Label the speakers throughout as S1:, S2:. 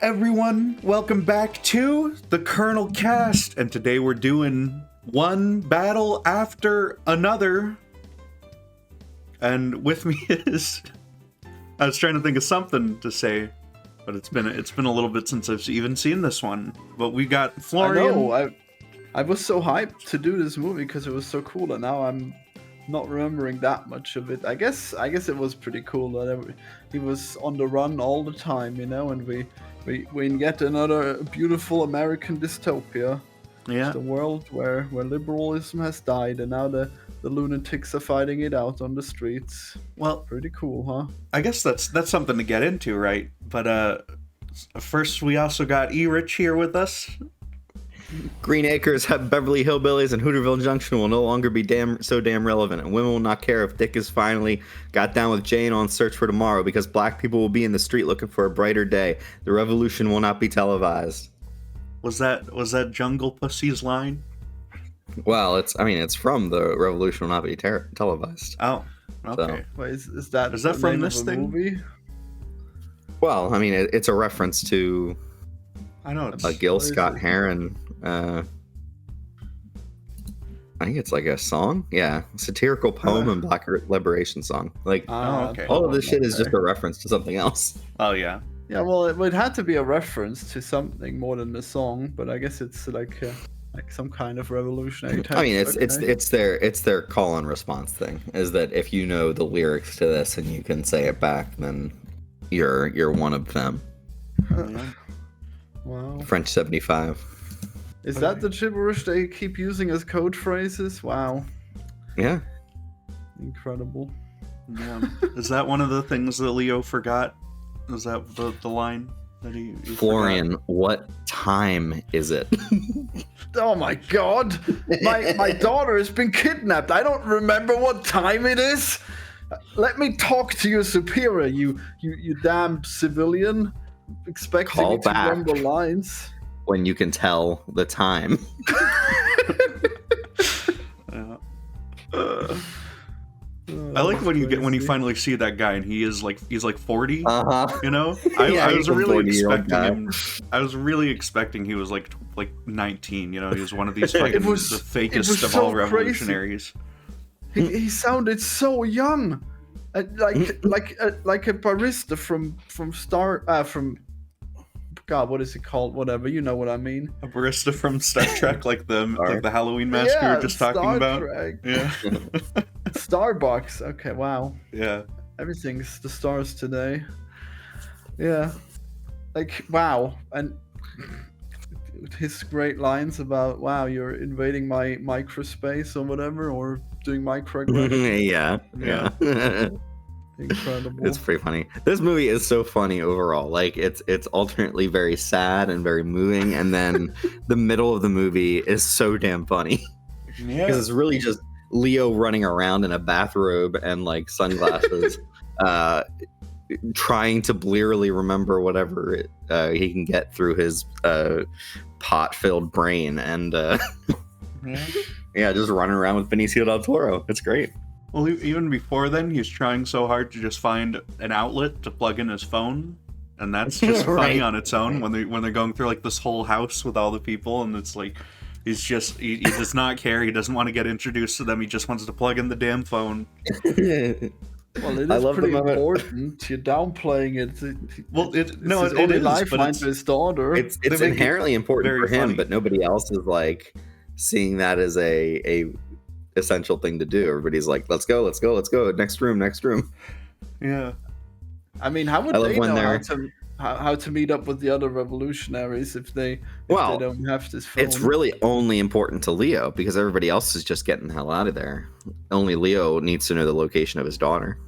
S1: everyone? Welcome back to the Colonelcast, and today we're doing one battle after another. And with me is, I was trying to think of something to say, but it's been a little bit since I've even seen this one. But we got Florian.
S2: I know. I was so hyped to do this movie because it was so cool, and now I'm not remembering that much of it. I guess it was pretty cool that he was on the run all the time, and we get another beautiful American dystopia.
S1: Yeah.
S2: The world where liberalism has died, and now the lunatics are fighting it out on the streets.
S1: Well,
S2: pretty cool, huh?
S1: I guess that's something to get into, right? But first we also got E-Rich here with us.
S3: Green Acres, Beverly Hillbillies, and Hooterville Junction will no longer be so damn relevant, and women will not care if Dick has finally got down with Jane on Search for Tomorrow, because black people will be in the street looking for a brighter day. The revolution will not be televised.
S1: Was that Jungle Pussy's line?
S3: Well, it's from the revolution will not be televised.
S1: Oh, okay.
S2: So, wait, is that
S1: from this thing?
S2: Movie?
S3: Well, I mean, it's a reference to
S1: I know it's
S3: Gil Scott-Heron. I think it's like a song. Yeah, satirical poem and black liberation song. Like,
S1: okay.
S3: all of this shit is just a reference to something else.
S1: Oh yeah.
S2: Yeah, well, it had to be a reference to something more than the song, but I guess it's like some kind of revolutionary type.
S3: I mean, it's their call and response thing. Is that if you know the lyrics to this and you can say it back, then you're one of them.
S2: Wow.
S3: French 75.
S2: Is that the gibberish they keep using as code phrases? Wow.
S3: Yeah.
S2: Incredible.
S1: Yeah. Is that one of the things that Leo forgot? Is that the line that he
S3: Florian,
S1: forgot?
S3: what time is it?
S2: Oh my god! My daughter has been kidnapped. I don't remember what time it is. Let me talk to your superior, you damn civilian. Expecting
S3: Call
S2: me to
S3: back
S2: remember lines.
S3: when you can tell the time.
S1: I like when you finally see that guy and he's like 40. You know,
S3: Yeah,
S1: I was really
S3: 40-year-old
S1: expecting
S3: guy.
S1: him. I was really expecting he was like 19. You know, he was one of these fucking the fakest of all revolutionaries.
S2: He sounded so young, like a barista from God, what is it called? Whatever, you know what I mean.
S1: A barista from Star Trek, like the Halloween mask we were just talking
S2: Star
S1: about.
S2: Trek.
S1: Yeah.
S2: Starbucks. Okay, wow.
S1: Yeah.
S2: Everything's the stars today. Yeah. Like, wow. And his great lines about, wow, you're invading my microspace or whatever, or doing microaggression.
S3: Yeah.
S2: Incredible.
S3: It's pretty funny. This movie is so funny overall. Like, it's alternately very sad and very moving, and then the middle of the movie is so damn funny.
S1: Yeah.
S3: Because it's really just Leo running around in a bathrobe and like sunglasses, trying to blearily remember whatever he can get through his pot-filled brain, and just running around with Benicio del Toro. It's great.
S1: Well, even before then, he's trying so hard to just find an outlet to plug in his phone, and that's just
S3: Right.
S1: funny on its own. When they're going through like this whole house with all the people, and it's like he does not care. He doesn't want to get introduced to them. He just wants to plug in the damn phone.
S2: Well, it is pretty important. You're downplaying it.
S1: Well,
S2: it's
S1: it
S2: his
S1: is,
S2: only
S1: but
S2: lifeline
S1: it's
S2: to his daughter.
S3: It's
S1: make it
S3: inherently important
S1: very
S3: for him,
S1: funny.
S3: but nobody else is like seeing that as a essential thing to do. Everybody's like, let's go, next room.
S1: Yeah.
S2: I mean, how would
S3: I love
S2: they
S3: when
S2: know how to meet up with the other revolutionaries if they don't have this phone?
S3: It's really only important to Leo because everybody else is just getting the hell out of there. Only Leo needs to know the location of his daughter.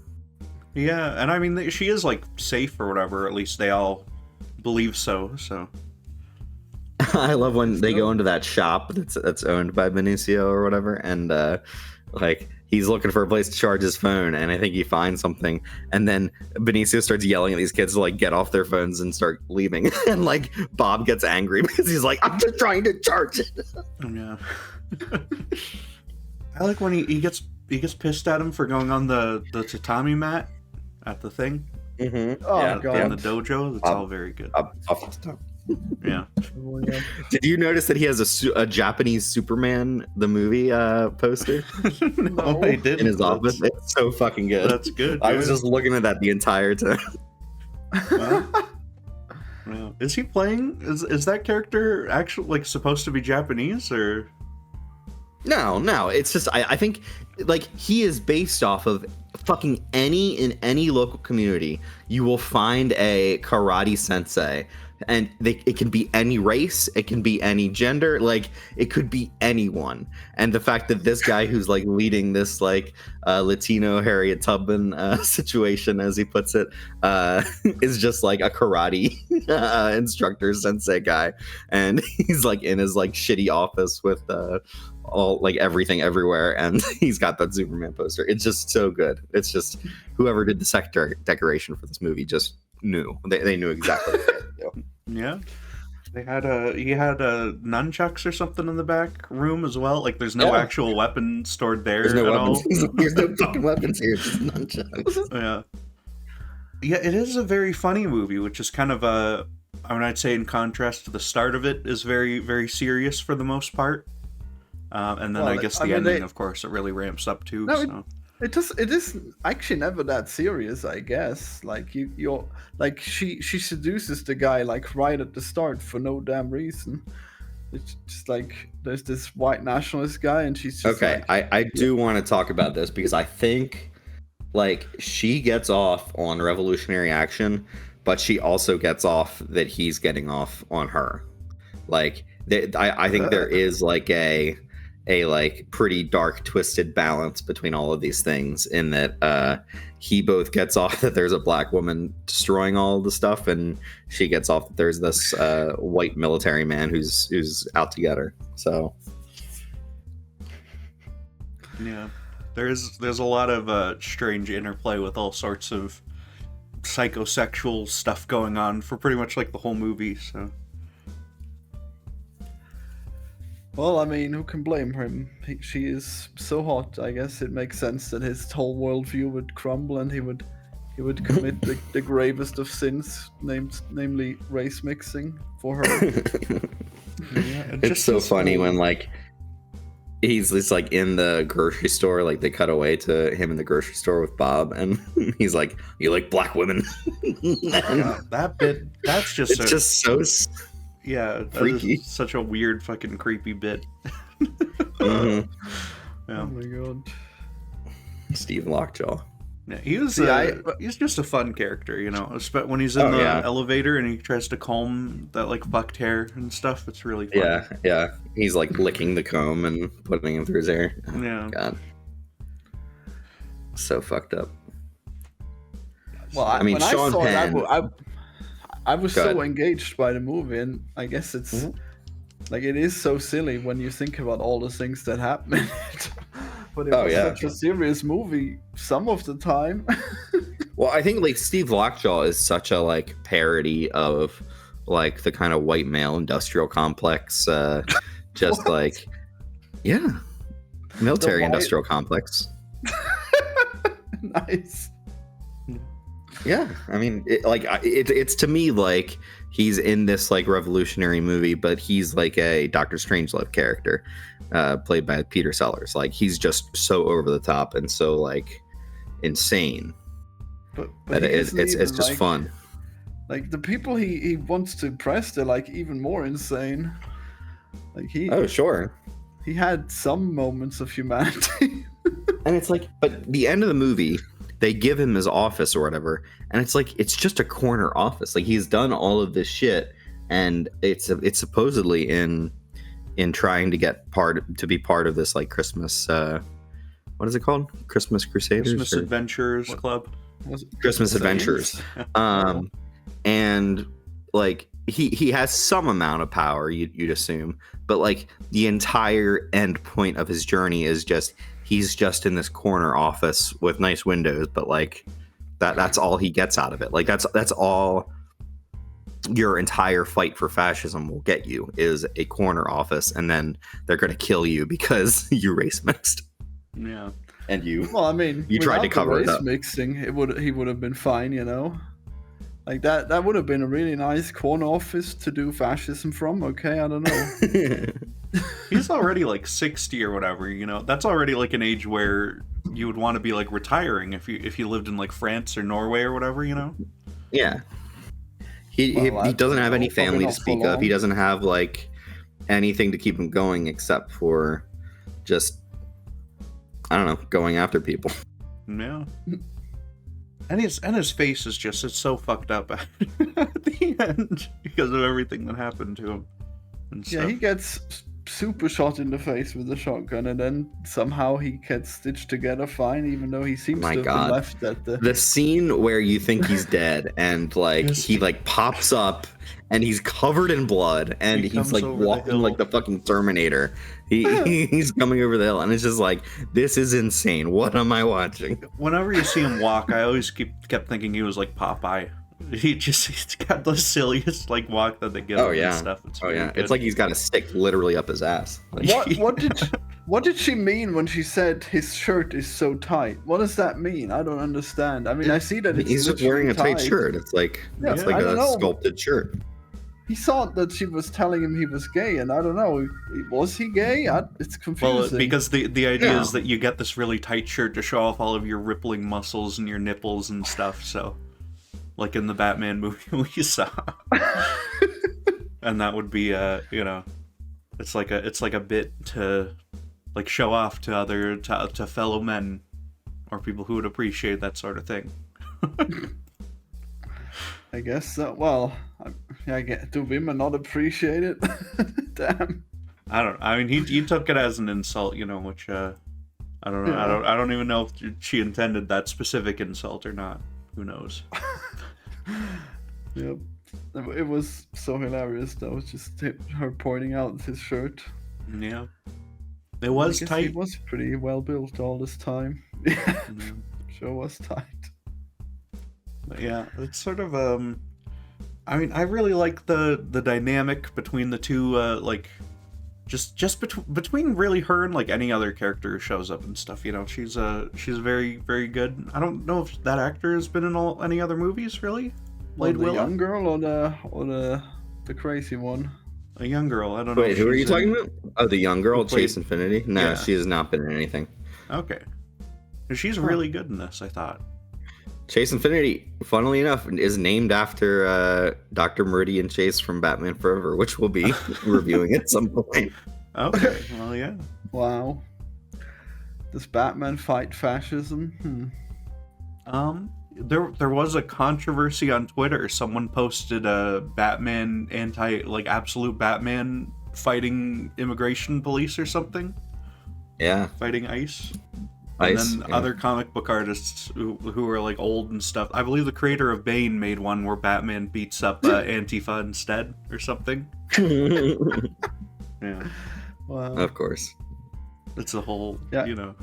S1: Yeah, and I mean, she is like safe or whatever. At least they all believe so. So.
S3: I love when they go into that shop that's owned by Benicio or whatever, and like he's looking for a place to charge his phone, and I think he finds something, and then Benicio starts yelling at these kids to like get off their phones and start leaving, and like Bob gets angry because he's like, I'm just trying to charge it.
S1: Yeah. I like when he gets pissed at him for going on the tatami mat at the thing.
S3: Mm-hmm.
S2: Oh,
S3: yeah,
S2: God.
S1: in the dojo. That's all very good.
S3: Off the top.
S1: Yeah.
S2: Oh, yeah.
S3: Did you notice that he has a Japanese Superman the movie poster
S1: No, I didn't.
S3: in his office? It's so fucking good.
S1: That's good.
S3: I was just looking at that the entire time.
S1: Well, yeah. Is he playing? Is that character actually like supposed to be Japanese or?
S3: No. It's just I think like he is based off of fucking in any local community. You will find a karate sensei. And it can be any race, it can be any gender, like it could be anyone. And the fact that this guy who's like leading this like Latino Harriet Tubman situation, as he puts it, is just like a karate instructor sensei guy, and he's like in his like shitty office with all like everything everywhere, and he's got that Superman poster. It's just so good. It's just whoever did the set decoration for this movie just knew. They knew exactly what they had to do.
S1: Yeah. He had a nunchucks or something in the back room as well. Like there's no actual weapon stored there.
S3: There's no
S1: at
S3: weapons.
S1: all.
S3: There's no fucking weapons here. Just nunchucks.
S1: Yeah. Yeah, it is a very funny movie, which is kind of I'd say in contrast to the start of it, is very, very serious for the most part. And then I guess the ending, of course, it really ramps up too.
S2: No,
S1: so.
S2: It is actually never that serious, I guess. Like you're like she seduces the guy like right at the start for no damn reason. It's just like there's this white nationalist guy and she's just
S3: okay.
S2: Like,
S3: I do want to talk about this because I think like she gets off on revolutionary action, but she also gets off that he's getting off on her. Like I think there is like a like pretty dark twisted balance between all of these things, in that he both gets off that there's a black woman destroying all of the stuff, and she gets off that there's this white military man who's out to get her. So
S1: yeah, there's a lot of strange interplay with all sorts of psychosexual stuff going on for pretty much like the whole movie. So
S2: well, I mean, who can blame him? She is so hot. I guess it makes sense that his whole worldview would crumble and he would commit the gravest of sins, namely race mixing for her.
S1: yeah,
S3: it's so funny when like he's just like in the grocery store, like they cut away to him in the grocery store with Bob, and he's like, "You like black women?"
S1: Yeah, that bit. That's just
S3: it's just so.
S1: Yeah, that
S3: freaky.
S1: Is such a weird, fucking creepy bit.
S3: Mm-hmm.
S1: Yeah.
S2: Oh my god.
S3: Steve Lockjaw.
S1: Yeah, he's just a fun character, you know. When he's in the elevator and he tries to comb that like fucked hair and stuff, it's really fun.
S3: Yeah. He's like licking the comb and putting him through his hair. Oh,
S1: yeah.
S3: God. So fucked up.
S2: Well,
S3: I mean,
S2: when
S3: Sean
S2: I saw
S3: Penn.
S2: it, I was so engaged by the movie, and I guess it's like it is so silly when you think about all the things that happen in it. But it was such a serious movie some of the time.
S3: Well, I think like Steve Lockjaw is such a like parody of like the kind of white male industrial complex. Just like, yeah, military industrial complex.
S2: Nice.
S3: Yeah, I mean, it's to me like he's in this like revolutionary movie, but he's like a Doctor Strangelove character, played by Peter Sellers. Like he's just so over the top and so like insane,
S2: but
S3: that it's just
S2: like,
S3: fun.
S2: Like the people he wants to impress, they're like even more insane. Like he had some moments of humanity.
S3: And it's like, but the end of the movie, they give him his office or whatever, and it's like it's just a corner office. Like he's done all of this shit, and it's supposedly in trying to get to be part of this like Christmas. What is it called? Christmas Crusaders?
S1: Christmas Adventurers Club.
S3: Christmas Adventurers. And like he has some amount of power, you'd assume, but like the entire end point of his journey is just he's just in this corner office with nice windows, but like that's all he gets out of it. Like that's all your entire fight for fascism will get you, is a corner office, and then they're going to kill you because you race mixed.
S1: Yeah.
S3: And you
S2: well, I mean,
S3: you tried to cover it up.
S2: Mixing, he would have been fine, you know. Like that would have been a really nice corner office to do fascism from. Okay, I don't know.
S1: He's already like 60 or whatever, you know. That's already like an age where you would want to be like retiring if you lived in like France or Norway or whatever, you know.
S3: Yeah. He doesn't have any family to speak of. He doesn't have like anything to keep him going except for just, I don't know, going after people.
S1: Yeah. And his face is just, it's so fucked up at the end because of everything that happened to him. And
S2: Yeah,
S1: stuff.
S2: he gets super shot in the face with a shotgun, and then somehow he gets stitched together fine, even though he seems to have been left at
S3: the scene where you think he's dead, and like he like pops up, and he's covered in blood, and he's like walking like the fucking Terminator. He's coming over the hill, and it's just like, this is insane. What am I watching?
S1: Whenever you see him walk, I always kept thinking he was like Popeye. He's got the silliest like walk that they give him and stuff. It's good.
S3: It's like he's got a stick literally up his ass. Like,
S2: what did she mean when she said his shirt is so tight? What does that mean? I don't understand. I mean, I see that
S3: he's just wearing a tight shirt. It's like a sculpted shirt.
S2: He thought that she was telling him he was gay, and I don't know. Was he gay? It's confusing.
S1: Well, because the idea is that you get this really tight shirt to show off all of your rippling muscles and your nipples and stuff. So, like in the Batman movie we saw, and that would be you know, it's like a bit to like show off to fellow men or people who would appreciate that sort of thing.
S2: I guess so. Well, do women not appreciate it? Damn.
S1: I don't. I mean, he took it as an insult, you know, which I don't know. Yeah. I don't even know if she intended that specific insult or not. Who knows?
S2: Yep. It was so hilarious though. Just her pointing out his shirt.
S1: Yeah. It was tight.
S2: He was pretty well built all this time. Yeah. Sure was tight.
S1: But yeah, it's sort of I mean, I really like the dynamic between the two, like just between really her and like any other character who shows up and stuff. You know, she's very, very good. I don't know if that actor has been in any other movies really.
S2: Played the young girl or the crazy one.
S1: A young girl. I don't know.
S3: Wait, who are you talking about? Oh, the young girl, Chase Infinity. No, she has not been in anything.
S1: Okay, she's really good in this, I thought.
S3: Chase Infinity, funnily enough, is named after Dr. Meridian Chase from Batman Forever, which we'll be reviewing at some point.
S1: Okay, well, yeah.
S2: Wow. Does Batman fight fascism?
S1: There was a controversy on Twitter. Someone posted a Batman absolute Batman fighting immigration police or something.
S3: Yeah.
S1: Fighting ICE. And then other comic book artists who are like old and stuff. I believe the creator of Bane made one where Batman beats up Antifa instead or something. Yeah.
S2: Wow.
S3: Of course.
S1: It's a whole, you know.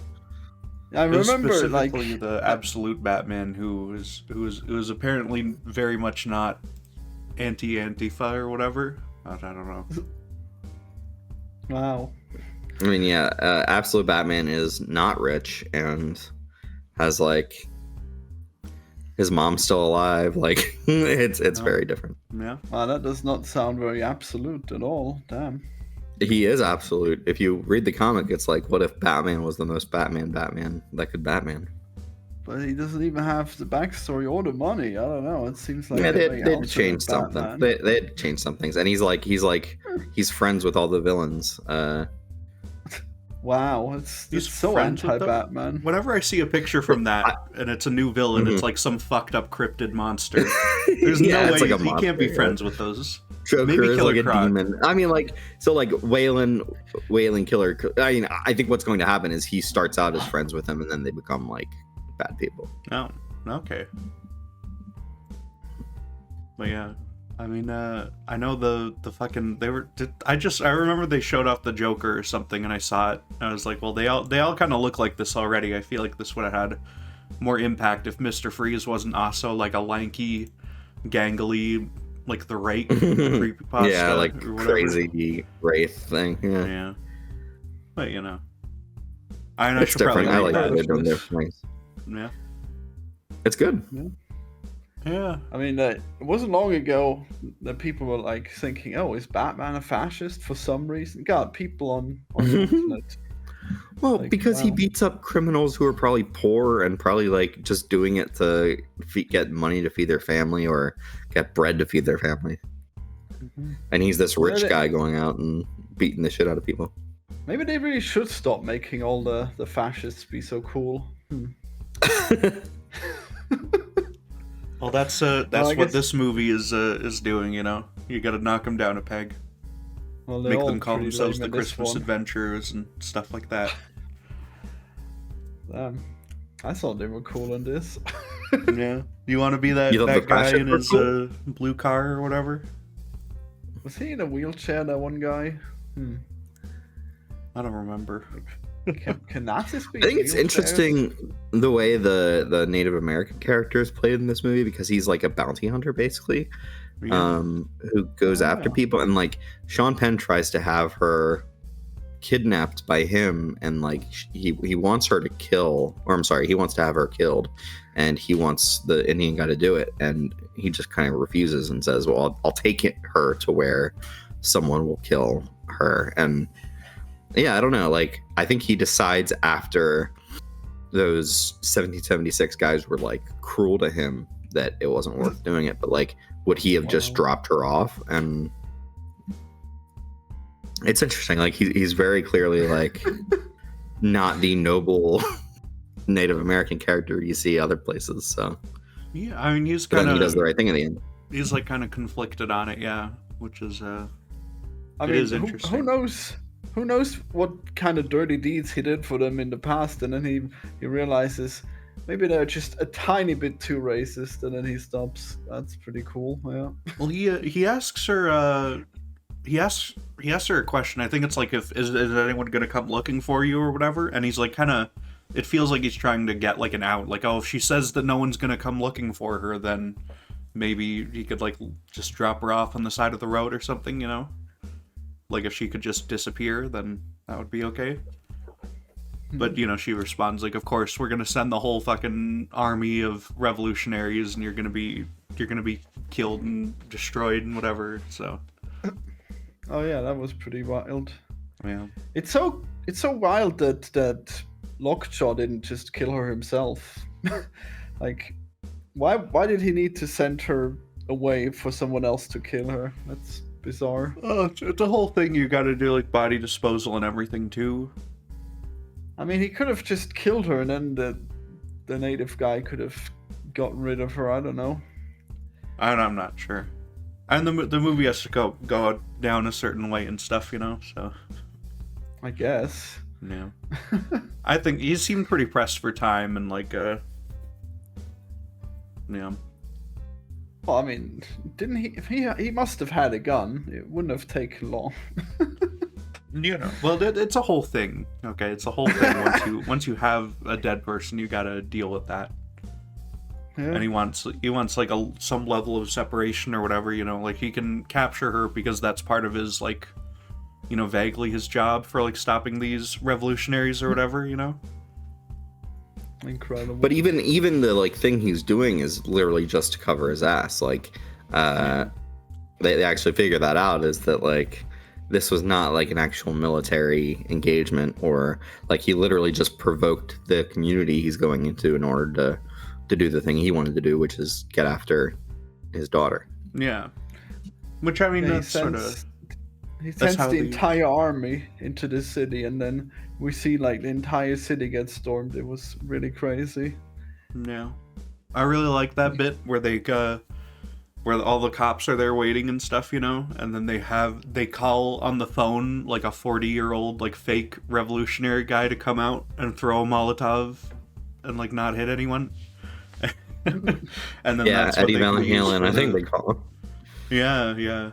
S2: I remember
S1: specifically the absolute Batman who was apparently very much not anti-Antifa or whatever. I don't know.
S2: Wow.
S3: I mean, yeah, Absolute Batman is not rich and has like his mom's still alive. Like it's very different.
S1: Yeah.
S2: Wow, that does not sound very absolute at all. Damn.
S3: He is absolute. If you read the comic, it's like, what if Batman was the most Batman that could Batman?
S2: But he doesn't even have the backstory or the money. I don't know. It seems like
S3: they'd change something. They'd change some things. And he's friends with all the villains.
S2: Wow, it's so anti-Batman.
S1: Whenever I see a picture from that and it's a new villain, it's like some fucked up cryptid monster. There's no way he can't be friends with those.
S3: Joker
S1: Maybe
S3: is
S1: Killer
S3: like a
S1: Croc.
S3: demon. I mean, like Wayland Killer. I mean, I think what's going to happen is he starts out as friends with him, and then they become like bad people.
S1: Oh, okay. But yeah, I mean, I know the fucking I remember they showed off the Joker or something, and I saw it. And I was like, well, they all kind of look like this already. I feel like this would have had more impact if Mr. Freeze wasn't also like a lanky, gangly, like the Wraith creepypasta.
S3: Yeah, like crazy Wraith thing. Yeah.
S1: Yeah. But you know, I
S3: should
S1: different.
S3: I like that they're doing their things.
S1: Yeah.
S3: It's good.
S2: Yeah.
S1: Yeah.
S2: I mean, it wasn't long ago that people were like thinking, "Oh, is Batman a fascist?" For some reason, God, people on the internet.
S3: Well,
S2: Like,
S3: because he
S2: wow.
S3: beats up criminals who are probably poor and probably like just doing it to get money to feed their family or get bread to feed their family.
S2: Mhm.
S3: And he's this
S2: Well,
S3: rich
S2: they-
S3: guy going out and beating the shit out of people.
S2: Maybe they really should stop making all the fascists be so cool.
S1: Well, that's
S2: I
S1: what
S2: guess-
S1: this movie is doing. You know, you got to knock them down a peg,
S2: Well, they're
S1: make
S2: all
S1: them call
S2: pretty
S1: themselves
S2: lame
S1: the
S2: in this
S1: Christmas
S2: one.
S1: Adventurers and stuff like that.
S2: I thought they were cool in this.
S1: Yeah, you want to be that
S3: You thought the
S1: guy
S3: fascists
S1: in
S3: were
S1: his
S3: cool?
S1: blue car or whatever?
S2: Was he in a wheelchair? That one guy.
S1: I don't remember.
S2: Can Nazis be?
S3: I think it's
S2: wheelchairs?
S3: interesting the way the Native American character is played in this movie because he's like a bounty hunter basically,
S1: Yeah.
S3: who goes
S2: Oh,
S3: after
S2: yeah.
S3: people, and like Sean Penn tries to have her kidnapped by him, and like he wants her to kill, or I'm sorry, he wants to have her killed, and he wants the Indian guy to do it, and he just kind of refuses and says, "Well, I'll take her to where someone will kill her," and yeah, I don't know. Like, I think he decides after those 1776 guys were like cruel to him that it wasn't worth doing it. But like, would he have just
S2: Wow.
S3: dropped her off? And it's interesting. Like, he's very clearly like not the noble Native American character you see other places. So,
S1: Yeah, I mean, he's
S3: but then
S1: kind
S3: he does the
S1: of
S3: right thing in the end.
S1: he's like kind of conflicted on it, yeah, which is
S2: I
S1: It
S2: mean,
S1: is
S2: who
S1: interesting.
S2: knows? Who knows what kind of dirty deeds he did for them in the past, and then he realizes maybe they're just a tiny bit too racist, and then he stops. That's pretty cool. Yeah.
S1: well, he asks her he asks her a question. I think it's like, if is anyone gonna come looking for you or whatever, and he's like kind of, it feels like he's trying to get like an out, like, oh, if she says that no one's gonna come looking for her, then maybe he could like just drop her off on the side of the road or something, you know, like if she could just disappear, then that would be okay. But you know, she responds like, of course we're gonna send the whole fucking army of revolutionaries, and you're gonna be killed and destroyed and whatever. So
S2: Oh yeah, that was pretty wild.
S1: yeah.
S2: It's so wild that Lockjaw didn't just kill her himself. Like, why did he need to send her away for someone else to kill her? That's bizarre.
S1: Oh, it's a whole thing. You got to do like body disposal and everything too.
S2: I mean, he could have just killed her, and then the native guy could have gotten rid of her. I don't know.
S1: I'm not sure. And the movie has to go down a certain way and stuff, you know. So
S2: I guess.
S1: yeah, I think he seemed pretty pressed for time and like yeah.
S2: Well, I mean, didn't he? If he must have had a gun. It wouldn't have taken long.
S1: You know, well, it's a whole thing. Okay, it's a whole thing. Once you have a dead person, you gotta deal with that.
S2: Yeah.
S1: And he wants like some level of separation or whatever. You know, like he can capture her because that's part of his, like, you know, vaguely his job for like stopping these revolutionaries or whatever. You know.
S2: Incredible.
S3: But even the like thing he's doing is literally just to cover his ass. Like, they actually figure that out, is that like this was not like an actual military engagement, or like he literally just provoked the community he's going into in order to do the thing he wanted to do, which is get after his daughter.
S1: Yeah. Which, I mean,
S2: Yeah,
S1: that's sort of.
S2: he
S1: that's
S2: sends
S1: how
S2: the
S1: the-
S2: entire army into the city, and then we see like the entire city get stormed. It was really crazy.
S1: Yeah. I really like that bit where they where all the cops are there waiting and stuff, you know, and then they call on the phone like a 40-year-old like fake revolutionary guy to come out and throw a Molotov and like not hit anyone. And then
S3: Yeah,
S1: that's what
S3: Eddie
S1: they
S3: Van
S1: can use
S3: Halen,
S1: for
S3: I think
S1: the-
S3: they call him.
S1: Yeah.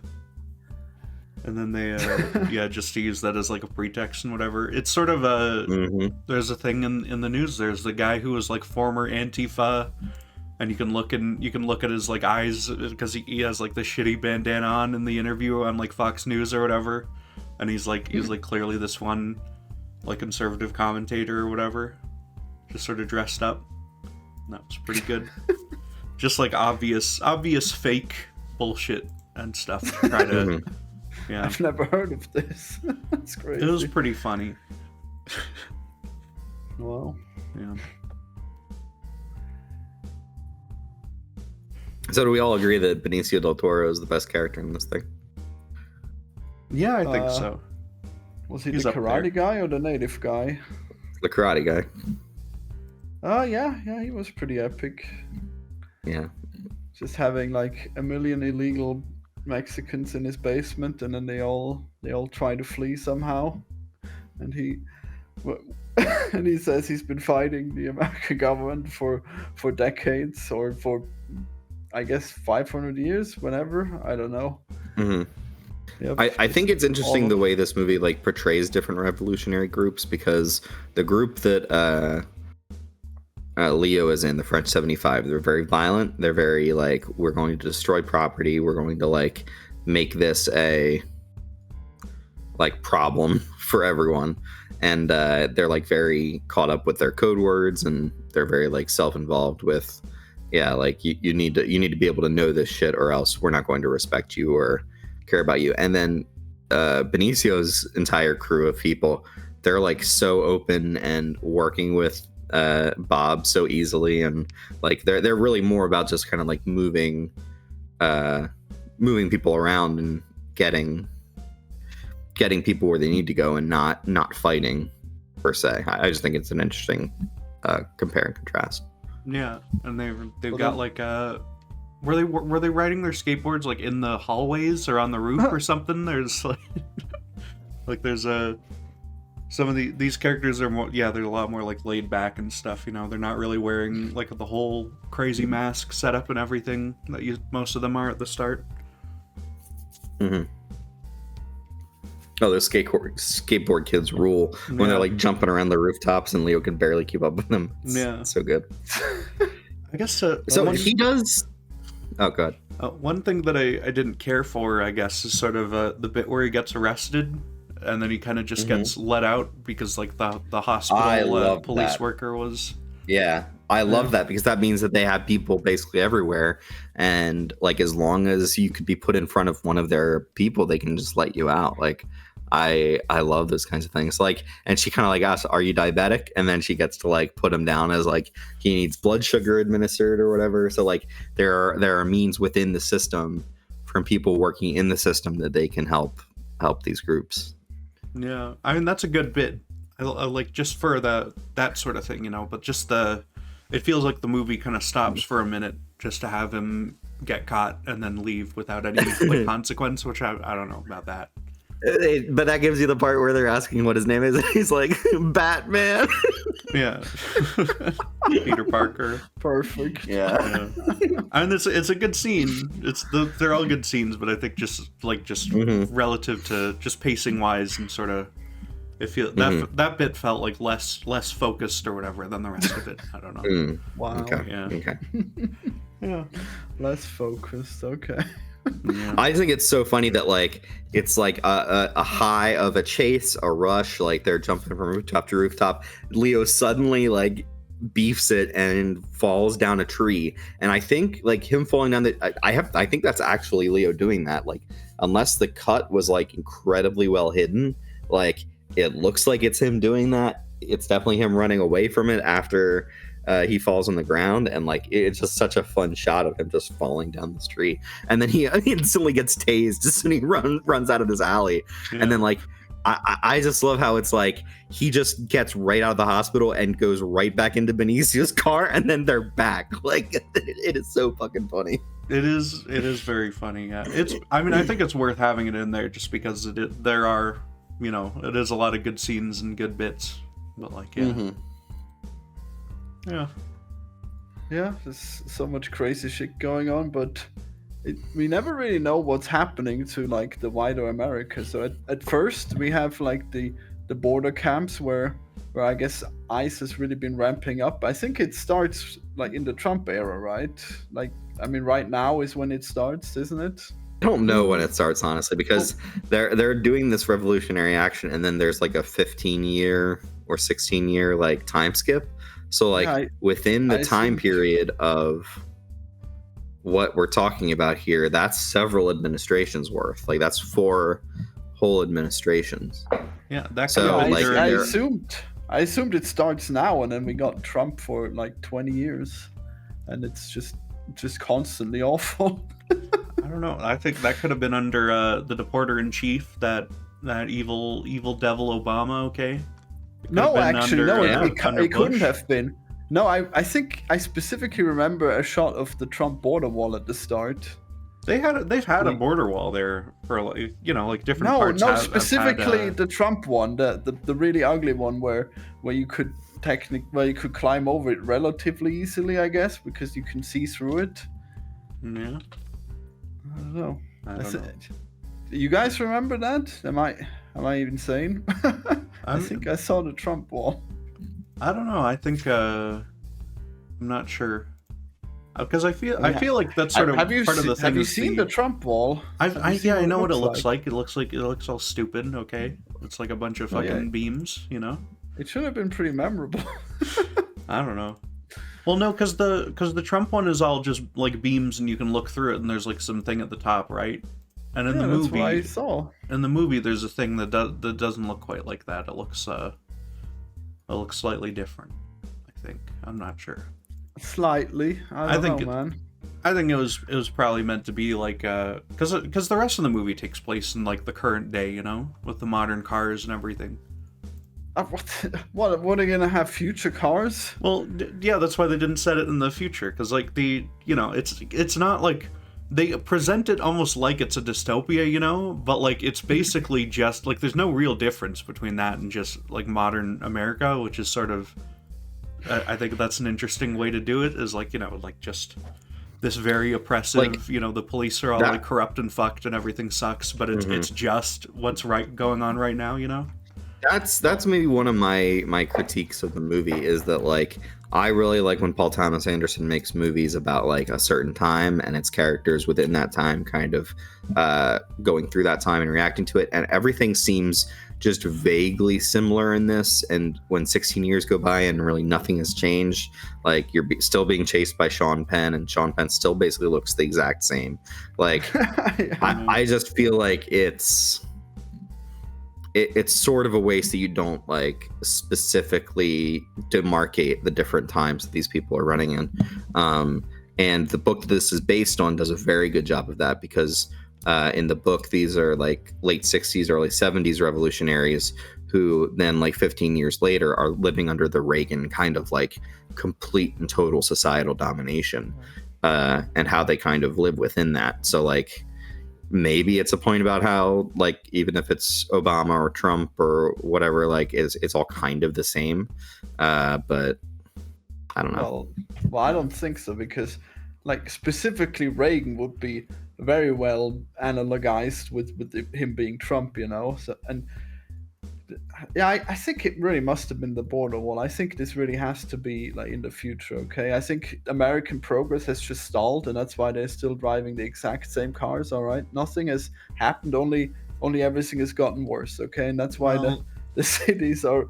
S1: And then they just to use that as like a pretext and whatever. It's sort of a
S3: Mm-hmm.
S1: there's a thing in the news. There's the guy who was like former Antifa, and you can look at his like eyes because he has like the shitty bandana on in the interview on like Fox News or whatever, and he's like clearly this one like conservative commentator or whatever, just sort of dressed up. And that was pretty good. just like obvious fake bullshit and stuff. Try to, yeah.
S2: I've never heard of this. That's crazy.
S1: It was pretty funny.
S2: Well,
S1: Yeah.
S3: So do we all agree that Benicio del Toro is the best character in this thing?
S1: Yeah, I think so.
S2: was he
S1: He's
S2: the
S1: up there.
S2: karate guy or the native guy?
S3: The karate guy.
S2: Oh yeah, he was pretty epic.
S3: Yeah.
S2: Just having like a million illegal Mexicans in his basement, and then they all try to flee somehow, and he and he says he's been fighting the American government for decades, or for I guess 500 years, whenever, I don't know.
S3: Mm-hmm.
S2: Yep.
S3: I think it's interesting the way this movie like portrays different revolutionary groups, because the group that Leo is in, the French 75, they're very violent. They're very like, we're going to destroy property. We're going to like make this a like problem for everyone. And they're like very caught up with their code words, and they're very like self-involved with, yeah, like you need to be able to know this shit, or else we're not going to respect you or care about you. And then Benicio's entire crew of people, they're like so open and working with Bob so easily, and like they're really more about just kind of like moving people around and getting people where they need to go, and not fighting per se. I just think it's an interesting compare and contrast.
S1: Yeah, and they've got like were they riding their skateboards like in the hallways or on the roof or something? There's like there's some of these characters are more, yeah, they're a lot more like laid back and stuff, you know. They're not really wearing like the whole crazy mask setup and everything that most of them are at the start.
S3: Mm-hmm. Oh, those skateboard kids rule when
S1: Yeah.
S3: they're like jumping around the rooftops and Leo can barely keep up with them. It's so good.
S1: I guess
S3: So he does. Oh god.
S1: one thing that I didn't care for, I guess, is sort of the bit where he gets arrested and then he kind of just gets let out because like the hospital police worker was.
S3: Yeah, I love that, because that means that they have people basically everywhere, and like as long as you could be put in front of one of their people, they can just let you out. Like I love those kinds of things. Like, and she kind of like asks, "Are you diabetic?" And then she gets to like put him down as like he needs blood sugar administered or whatever. So like there are means within the system from people working in the system that they can help these groups.
S1: Yeah, I mean that's a good bit. I like just for that sort of thing, you know. But just it feels like the movie kind of stops for a minute just to have him get caught and then leave without any like consequence, which I don't know about that.
S3: But that gives you the part where they're asking what his name is, and he's like, Batman.
S1: Yeah. Peter Parker.
S2: Perfect.
S3: Yeah.
S1: I mean, it's a good scene. They're all good scenes, but I think just relative to just pacing wise and sort of, that bit felt like less focused or whatever than the rest of it. I don't know.
S2: Wow.
S3: Okay.
S1: Yeah.
S3: Okay.
S1: Yeah.
S2: Less focused. Okay.
S1: Yeah.
S3: I just think it's so funny that like it's like a high of a chase, a rush, like they're jumping from rooftop to rooftop. Leo suddenly like beefs it and falls down a tree, and I think like him falling down I think that's actually Leo doing that. Like unless the cut was like incredibly well hidden, like it looks like it's him doing that. It's definitely him running away from it after he falls on the ground, and like it's just such a fun shot of him just falling down the street, and then he instantly gets tased as soon as he runs out of this alley.
S1: Yeah.
S3: And then like I just love how it's like he just gets right out of the hospital and goes right back into Benicio's car, and then they're back. Like it is so fucking funny.
S1: It is very funny. Yeah. I think it's worth having it in there just because there are, you know, it is a lot of good scenes and good bits, but like
S2: Yeah, there's so much crazy shit going on, but we never really know what's happening to like the wider America. So at first we have like the border camps where I guess ICE has really been ramping up. I think it starts like in the Trump era, right? Like, I mean, right now is when it starts, isn't it?
S3: I don't know when it starts, honestly, because they're doing this revolutionary action, and then there's like a 15-year or 16-year like time skip. So like within the time period of what we're talking about here, that's several administrations worth. Like that's 4 whole administrations.
S1: Yeah, that
S3: So,
S1: could have been
S3: like,
S1: during
S2: I
S3: they're-
S2: assumed it starts now, and then we got Trump for like 20 years, and it's just constantly awful.
S1: I don't know. I think that could have been under the deporter in chief, that evil devil Obama. Okay. It could
S2: No,
S1: have been
S2: actually,
S1: under,
S2: no,
S1: under
S2: it couldn't
S1: Bush.
S2: have been. No, I think I specifically remember a shot of the Trump border wall at the start.
S1: They've had a
S2: Like-
S1: border wall there for like like different
S2: No,
S1: parts.
S2: no,
S1: have
S2: specifically
S1: had,
S2: the Trump one, the really ugly one where you could climb over it relatively easily, I guess, because you can see through it.
S1: yeah.
S2: I don't know.
S1: I
S2: That's
S1: don't know.
S2: it. You guys remember that? Am I insane? I think I saw the Trump wall.
S1: I don't know. I think I'm not sure because I feel like that's sort of
S2: have you
S1: part of the thing.
S2: have you
S1: is
S2: seen the Trump wall? Have you seen
S1: I know what it
S2: looks
S1: looks like. It looks all stupid. Okay, it's like a bunch of
S2: Oh, yeah.
S1: fucking beams.
S2: It should have been pretty memorable.
S1: I don't know. Well, no, because the Trump one is all just like beams, and you can look through it, and there's like some thing at the top, right? And in
S2: Yeah,
S1: the
S2: that's
S1: movie,
S2: what I saw.
S1: there's a thing that doesn't look quite like that. It looks slightly different. I think. I'm not sure.
S2: Slightly. I don't know, man.
S1: I think it was probably meant to be like because the rest of the movie takes place in like the current day, with the modern cars and everything.
S2: What are they gonna have future cars?
S1: Well, yeah, that's why they didn't set it in the future, because like it's not like they present it almost like it's a dystopia, but like it's basically just like there's no real difference between that and just like modern America, which is sort of I think that's an interesting way to do it, is like like just this very oppressive,
S3: Like,
S1: the police are all like corrupt and fucked and everything sucks, but it's just what's going on right now.
S3: That's maybe one of my critiques of the movie, is that like I really like when Paul Thomas Anderson makes movies about like a certain time and its characters within that time kind of going through that time and reacting to it, and everything seems just vaguely similar in this. And when 16 years go by and really nothing has changed, like you're still being chased by Sean Penn, and Sean Penn still basically looks the exact same. Like I just feel like it's sort of a waste that you don't like specifically demarcate the different times that these people are running in. And the book that this is based on does a very good job of that, because in the book, these are like late 60s, early 70s revolutionaries who then like 15 years later are living under the Reagan kind of like complete and total societal domination, and how they kind of live within that. So like, maybe it's a point about how like even if it's Obama or Trump or whatever, like it's all kind of the same, but I don't know.
S2: Well, I don't think so, because like specifically Reagan would be very well analogized with him being Trump, So, and yeah, I think it really must have been the border wall. I think this really has to be like in the future. Okay, I think American progress has just stalled, and that's why they're still driving the exact same cars. All right, nothing has happened. Only everything has gotten worse. Okay, and that's why the cities are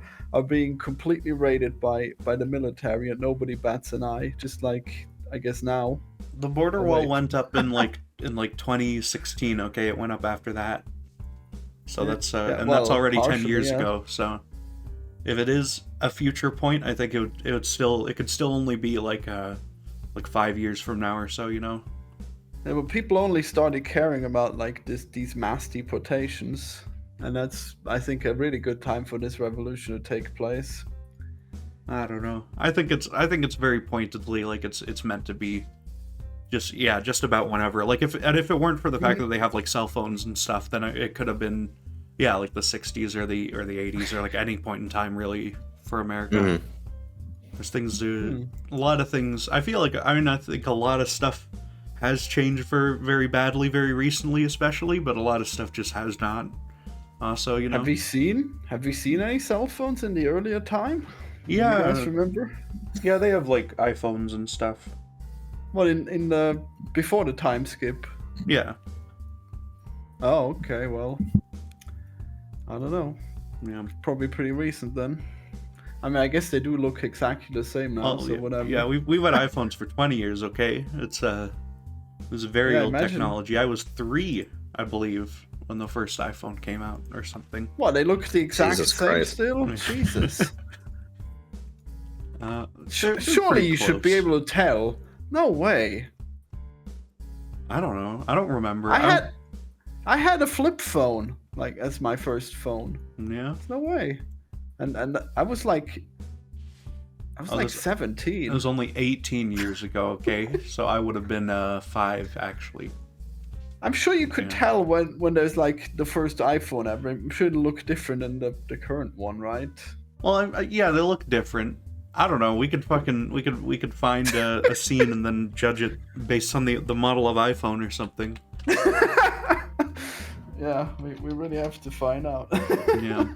S2: being completely raided by the military, and nobody bats an eye. Just like I guess now.
S1: The border wall went up in like 2016. Okay, it went up after that. So that's that's already 10 years ago. So if it is a future point, I think it could still only be like 5 years from now or so.
S2: Yeah, but people only started caring about like these mass deportations, and that's I think a really good time for this revolution to take place.
S1: I don't know. I think it's very pointedly like it's meant to be just about whenever. Like if it weren't for the fact that they have like cell phones and stuff, then it could have been like the 60s or the 80s, or like any point in time really for America. There's things to a lot of things. I feel like I think a lot of stuff has changed for very badly very recently, especially, but a lot of stuff just has not. Also,
S2: Have you seen any cell phones in the earlier time?
S1: Yeah.
S2: You guys remember?
S1: Yeah, they have like iPhones and stuff.
S2: Well, in the before the time skip.
S1: Yeah.
S2: Oh, okay. Well, I don't know.
S1: Yeah.
S2: Probably pretty recent then. I mean, I guess they do look exactly the same now. So whatever.
S1: Yeah, we've had iPhones for 20 years. Okay, it's was very
S2: Yeah,
S1: old
S2: imagine.
S1: technology. I was 3, I believe, when the first iPhone came out or something.
S2: What, they look the exact
S3: Jesus
S2: same
S3: Christ.
S2: still? Jesus.
S1: They're
S2: Surely
S1: pretty
S2: you should be
S1: close.
S2: able to tell. No way.
S1: I don't know. I don't remember.
S2: I had a flip phone, like, as my first phone.
S1: Yeah.
S2: No way. And I was like
S1: Oh, this-
S2: 17.
S1: It was only 18 years ago, okay? So I would have been 5, actually.
S2: I'm sure you could
S1: Yeah.
S2: tell when there's like the first iPhone ever. I'm sure it'll look different than the current one, right?
S1: Well, yeah, they look different. I don't know. We could find a scene and then judge it based on the model of iPhone or something.
S2: Yeah, we really have to find out.
S1: Yeah.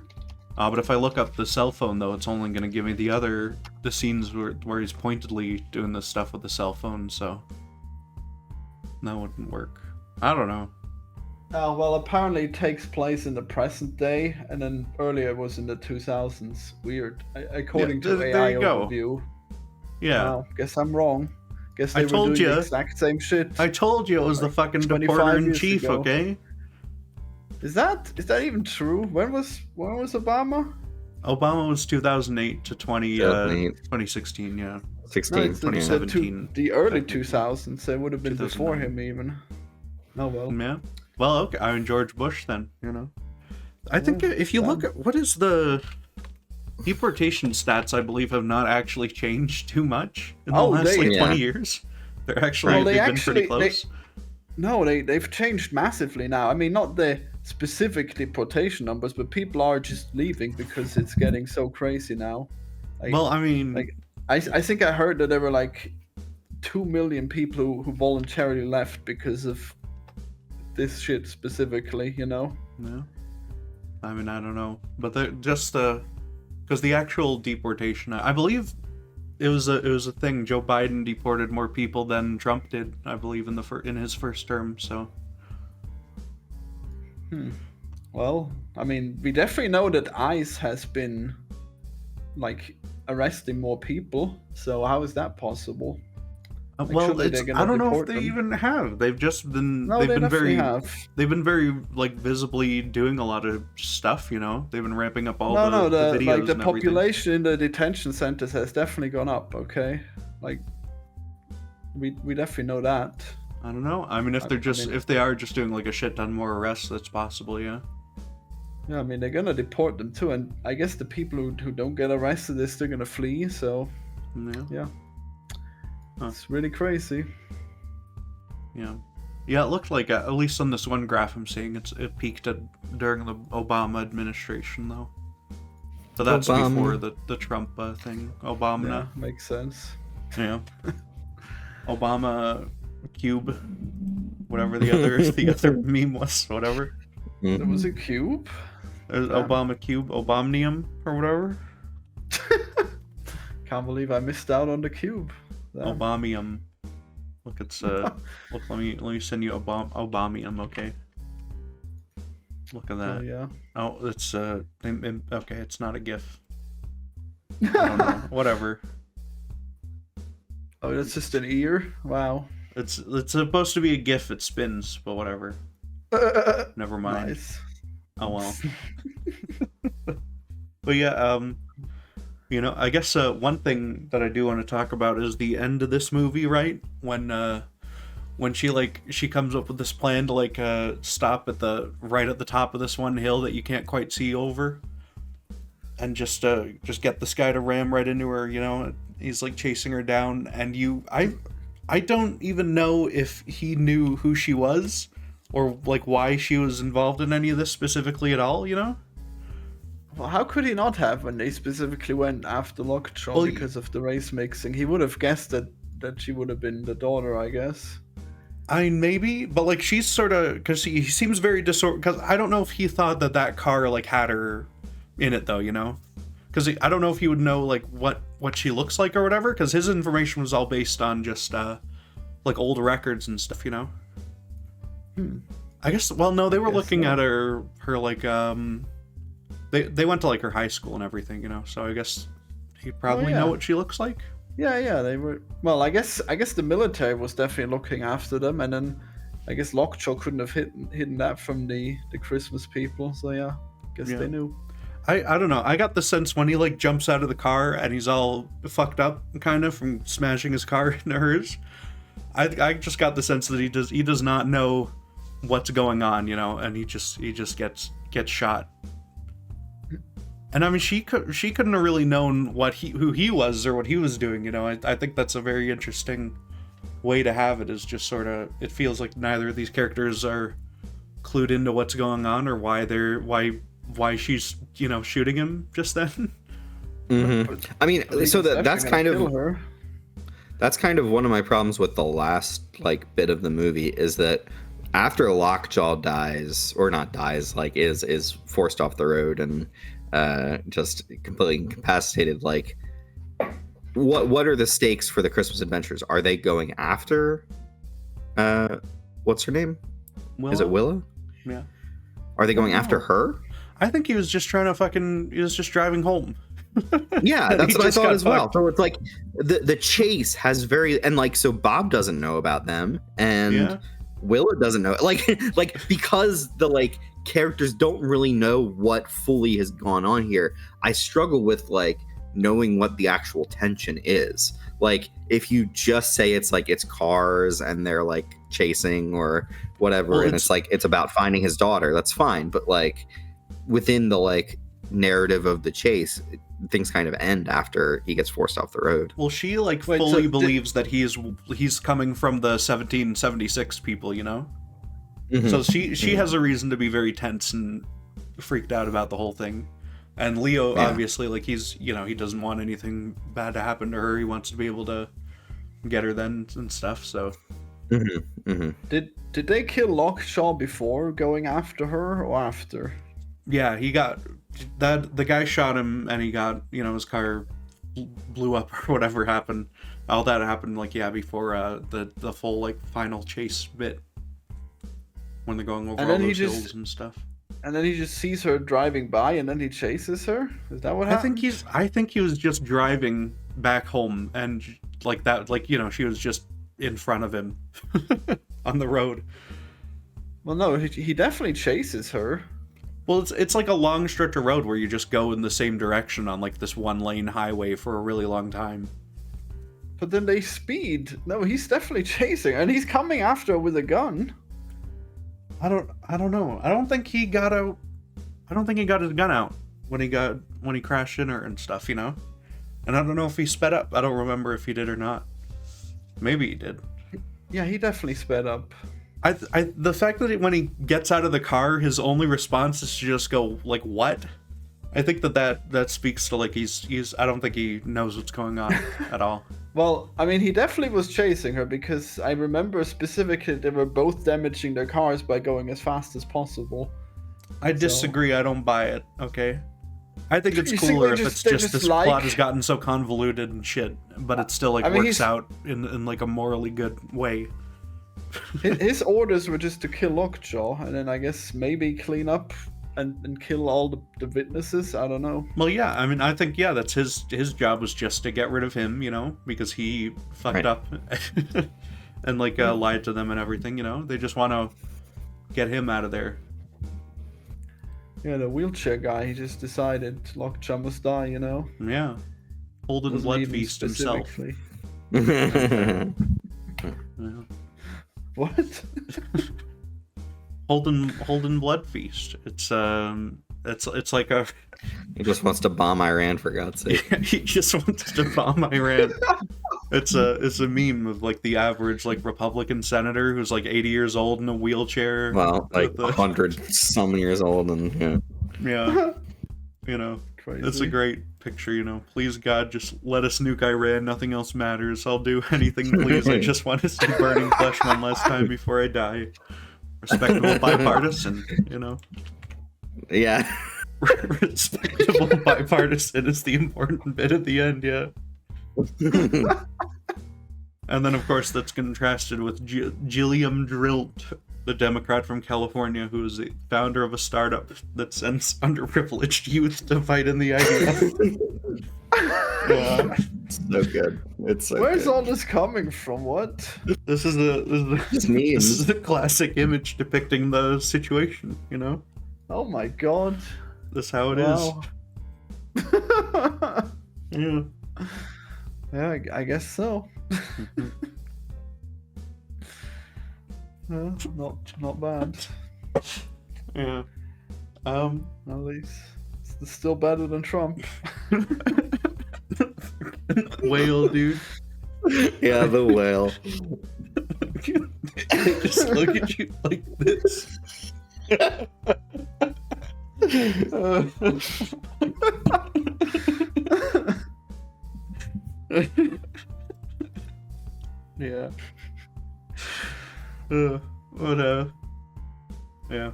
S1: But if I look up the cell phone, though, it's only going to give me the scenes where he's pointedly doing this stuff with the cell phone, so that wouldn't work. I don't know.
S2: Well, apparently it takes place in the present day, and then earlier it was in the 2000s. Weird. According to
S1: there
S2: AI
S1: you go.
S2: overview.
S1: Yeah.
S2: Wow, guess I'm wrong. Guess
S1: I
S2: they were
S1: told
S2: doing
S1: ya.
S2: the exact same shit.
S1: I told you it was the
S2: Like
S1: fucking
S2: 25
S1: deporter in
S2: years
S1: chief,
S2: ago.
S1: okay?
S2: Is that even true? When was Obama?
S1: Obama was 2008 to 2016, yeah.
S3: 16.
S2: No, it's the-
S1: 2017.
S2: The early
S1: technically.
S2: 2000s. So it would have been before
S1: 2009.
S2: him even. Oh well.
S1: Yeah. Well, okay. I mean, George Bush then, you know. I think if you look at what is the deportation stats, I believe have not actually changed too much in the last
S2: they-
S1: like
S3: Yeah.
S1: 20 years. They're actually
S2: Well, they
S1: they've been pretty
S2: actually-
S1: close.
S2: No, they've changed massively now. I mean, not the specific deportation numbers, but people are just leaving because it's getting so crazy now. Like,
S1: Well, I mean,
S2: like I think I heard that there were like 2 million people who voluntarily left because of this shit specifically, you know?
S1: no. I mean, I don't know, but they're just because the actual deportation, I believe it was a thing. Joe Biden deported more people than Trump did, I believe, in his first term. So
S2: Well, I mean, we definitely know that ICE has been like arresting more people. So how is that possible?
S1: well,
S2: surely they're gonna
S1: I don't know if
S2: deport
S1: they
S2: them.
S1: even have. They've just been
S2: No,
S1: they've
S2: they
S1: been
S2: definitely
S1: very
S2: have.
S1: they've been very like visibly doing a lot of stuff. You know, they've been ramping up all
S2: No,
S1: the
S2: the
S1: videos
S2: like the
S1: and everything.
S2: population in the detention centers has definitely gone up. Okay, like we definitely know that.
S1: I don't know. I mean, if they're just if they are just doing like a shit ton more arrests, that's possible. Yeah.
S2: Yeah, I mean they're gonna deport them too, and I guess the people who don't get arrested they're still gonna flee. So
S1: Yeah.
S2: yeah,
S1: Huh.
S2: it's really crazy.
S1: Yeah. Yeah, it looked like at least on this one graph I'm seeing it peaked during the Obama administration though. So that's
S3: Obama.
S1: before the Trump thing. Obama.
S2: Yeah, makes sense.
S1: Yeah. Obama cube, whatever the other meme was, whatever.
S2: There was a cube.
S1: Obama cube, Obamnium or whatever.
S2: Can't believe I missed out on the cube. Damn.
S1: Obamium. Look, it's look. Let me send you Obamium, okay? Look at that.
S2: Oh, yeah.
S1: Oh, it's okay. It's not a GIF. I don't know. Whatever.
S2: Oh, that's just an ear. Wow.
S1: It's supposed to be a GIF. It spins, but whatever. Never mind.
S2: Nice.
S1: Oh well. But yeah, you know, I guess one thing that I do want to talk about is the end of this movie, right? When she comes up with this plan to like stop at right at the top of this one hill that you can't quite see over, and just get this guy to ram right into her. You know, he's like chasing her down, and I don't even know if he knew who she was or like why she was involved in any of this specifically at all. You know.
S2: Well, how could he not have when they specifically went after Lockjaw
S1: Well,
S2: because of the race mixing? He would have guessed that she would have been the daughter, I guess.
S1: I mean, maybe, but like she's sort of because he seems very disordered. Because I don't know if he thought that car like had her in it though, you know. Because I don't know if he would know like what she looks like or whatever. Because his information was all based on just like old records and stuff, you know. I guess. Well, no, they were looking at her like They went to like her high school and everything, you know. So I guess he'd probably know what she looks like.
S2: Yeah, they were. Well, I guess the military was definitely looking after them, and then I guess Lockjaw couldn't have hidden that from the Christmas people. So yeah, I guess they knew.
S1: I don't know. I got the sense when he like jumps out of the car and he's all fucked up, kind of from smashing his car into hers. I just got the sense that he does not know what's going on, and he just gets shot. And I mean, she couldn't have really known who he was or what he was doing, I think that's a very interesting way to have it. Is just sort of, it feels like neither of these characters are clued into what's going on or why she's shooting him just then.
S3: Mm-hmm. I mean, so that's kind of one of my problems with the last bit of the movie, is that after Lockjaw dies, or not dies, is forced off the road and just completely incapacitated, what are the stakes for the Christmas adventures? Are they going after what's her name? Willa? Is it Willa?
S1: Yeah.
S3: Are they going after her?
S1: I think he was just he was just driving home.
S3: Yeah, that's what I thought as well. So it's like the chase has so Bob doesn't know about them, and Willa doesn't know, because the characters don't really know what fully has gone on here. I struggle with knowing what the actual tension is. If you just say it's cars and they're chasing or whatever, and it's about finding his daughter, that's fine. But within the narrative of the chase, things kind of end after he gets forced off the road.
S1: Well, she fully believes that he's coming from the 1776 people, Mm-hmm. So she has a reason to be very tense and freaked out about the whole thing. And Leo, obviously, he's, he doesn't want anything bad to happen to her. He wants to be able to get her then and stuff. So
S3: mm-hmm. Mm-hmm.
S2: Did they kill Lockjaw before going after her or after?
S1: Yeah, he got the guy shot him, and he got, his car blew up or whatever happened. All that happened before the full final chase bit, when they're going over all those hills and stuff.
S2: And then he just sees her driving by, and then he chases her. Is that what happened?
S1: I think he was just driving back home, and she was just in front of him on the road.
S2: Well, no, he definitely chases her.
S1: Well, it's like a long stretch of road where you just go in the same direction on this one lane highway for a really long time.
S2: But then they speed. No, he's definitely chasing, and he's coming after her with a gun.
S1: I don't know. I don't think he got out. I don't think he got his gun out when he crashed in her and stuff, And I don't know if he sped up. I don't remember if he did or not. Maybe he did.
S2: Yeah, he definitely sped up.
S1: The fact that when he gets out of the car, his only response is to just go what? I think that speaks to he's I don't think he knows what's going on at all.
S2: Well, I mean, he definitely was chasing her, because I remember specifically they were both damaging their cars by going as fast as possible.
S1: I disagree. I don't buy it. Okay. I think it's cooler if it's just this plot has gotten so convoluted and shit, but it still works out in a morally good way.
S2: His orders were just to kill Lockjaw, and then I guess maybe clean up and kill all the witnesses. I don't know.
S1: Well, yeah, I mean, I think that's his job was just to get rid of him, because he fucked up and lied to them and everything. They just want to get him out of there.
S2: Yeah, the wheelchair guy, he just decided Lockjaw must die.
S1: Yeah, Holden Bloodfeast himself.
S2: Yeah. What?
S1: Holden Bloodfeast. It's like a.
S3: He just wants to bomb Iran, for God's sake.
S1: Yeah, he just wants to bomb Iran. It's a meme of the average Republican senator who's 80 years old in a wheelchair.
S3: Well, 100 some years old, and
S1: yeah.
S2: Crazy.
S1: It's a great picture. Please God, just let us nuke Iran. Nothing else matters. I'll do anything, please. I just want to see burning flesh one last time before I die. Respectable bipartisan,
S3: Yeah.
S1: Respectable bipartisan is the important bit at the end, yeah. And then, of course, that's contrasted with Gilliam Drilt, the Democrat from California, who is the founder of a startup that sends underprivileged youth to fight in the IDF.
S2: Yeah.
S3: It's so good. It's so
S2: Where's
S3: good.
S2: all this coming from? What?
S1: This is the
S3: Just
S1: this is
S3: memes.
S1: the classic image depicting the situation. You know,
S2: Oh my god.
S1: that's how it is.
S2: Wow.
S1: Yeah.
S2: Yeah, I guess so. Not bad.
S1: Yeah.
S2: At least it's still better than Trump.
S1: Whale, dude.
S3: Yeah, the whale.
S1: They just look at you like this. Yeah. But yeah.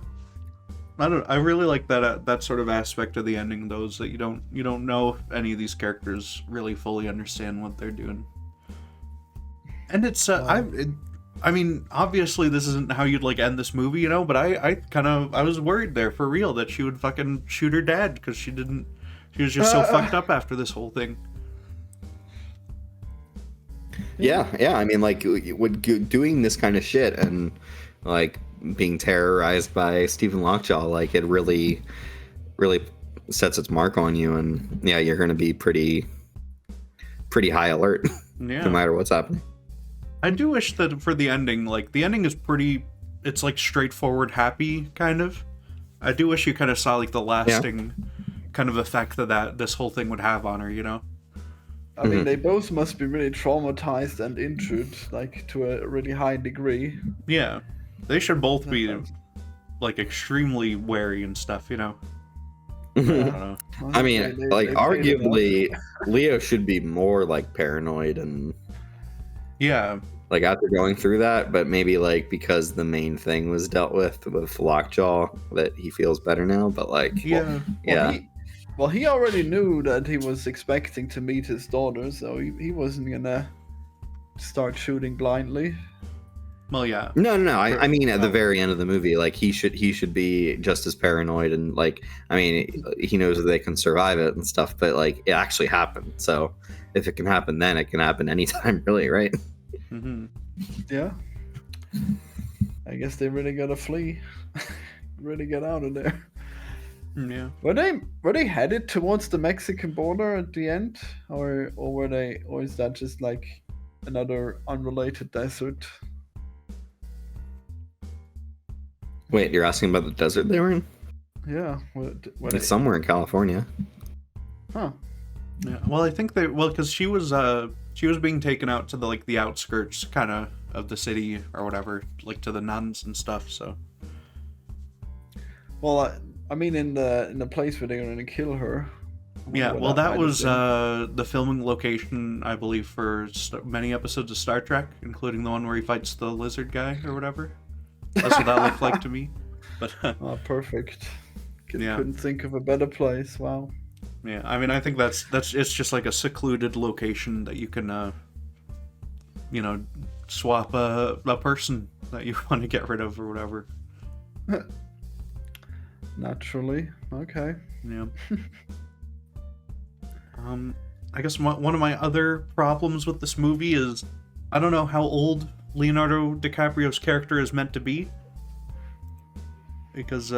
S1: I really like that sort of aspect of the ending, though, is that you don't know if any of these characters really fully understand what they're doing. And it's I mean, obviously this isn't how you'd like end this movie, you know, but I was worried there for real that she would fucking shoot her dad because she was just so fucked up after this whole thing.
S3: Yeah. I mean, like, doing this kind of shit and like being terrorized by Stephen Lockjaw, like, it really, really sets its mark on you, and yeah, you're going to be pretty high alert
S1: Yeah.
S3: no matter what's happening.
S1: I do wish that for the ending, like, the ending is it's like straightforward, happy, kind of. I do wish you kind of saw like the lasting kind of effect that this whole thing would have on her, you know?
S2: I mean, they both must be really traumatized and injured, like, to a really high degree.
S1: Yeah. They should both be like extremely wary and stuff, you know? I don't know.
S3: I mean,
S2: They played it
S3: arguably, Leo should be more like paranoid and
S1: Yeah.
S3: like after going through that, but maybe like because the main thing was dealt with Lockjaw, that he feels better now. But like,
S1: Yeah.
S2: Well, he already knew that he was expecting to meet his daughter, so he wasn't gonna start shooting blindly.
S1: Well, yeah.
S3: No. I mean, at the very end of the movie, like he should be just as paranoid, and like, I mean, he knows that they can survive it and stuff, but like, it actually happened. So if it can happen then, it can happen anytime, really, right?
S1: Mm-hmm.
S2: Yeah. I guess they really gotta flee. Really get out of there.
S1: Yeah.
S2: Were they headed towards the Mexican border at the end, or is that just like another unrelated desert?
S3: Wait, you're asking about the desert they were in?
S2: Yeah.
S3: It's somewhere in California.
S2: Huh.
S1: Yeah. Well, I think because she was being taken out to the outskirts kind of the city or whatever, like to the nuns and stuff. So.
S2: Well, I mean, in the place where they're gonna kill her.
S1: Yeah. Well, that
S2: might
S1: was
S2: have been.
S1: the filming location, I believe, for many episodes of Star Trek, including the one where he fights the lizard guy or whatever. That's what that looked like to me. But
S2: Oh, perfect.
S1: Yeah.
S2: Couldn't think of a better place. Wow.
S1: yeah, I mean, I think that's it's just like a secluded location that you can, swap a person that you want to get rid of or whatever.
S2: Naturally. Okay.
S1: Yeah. I guess one of my other problems with this movie is I don't know how old Leonardo DiCaprio's character is meant to be, because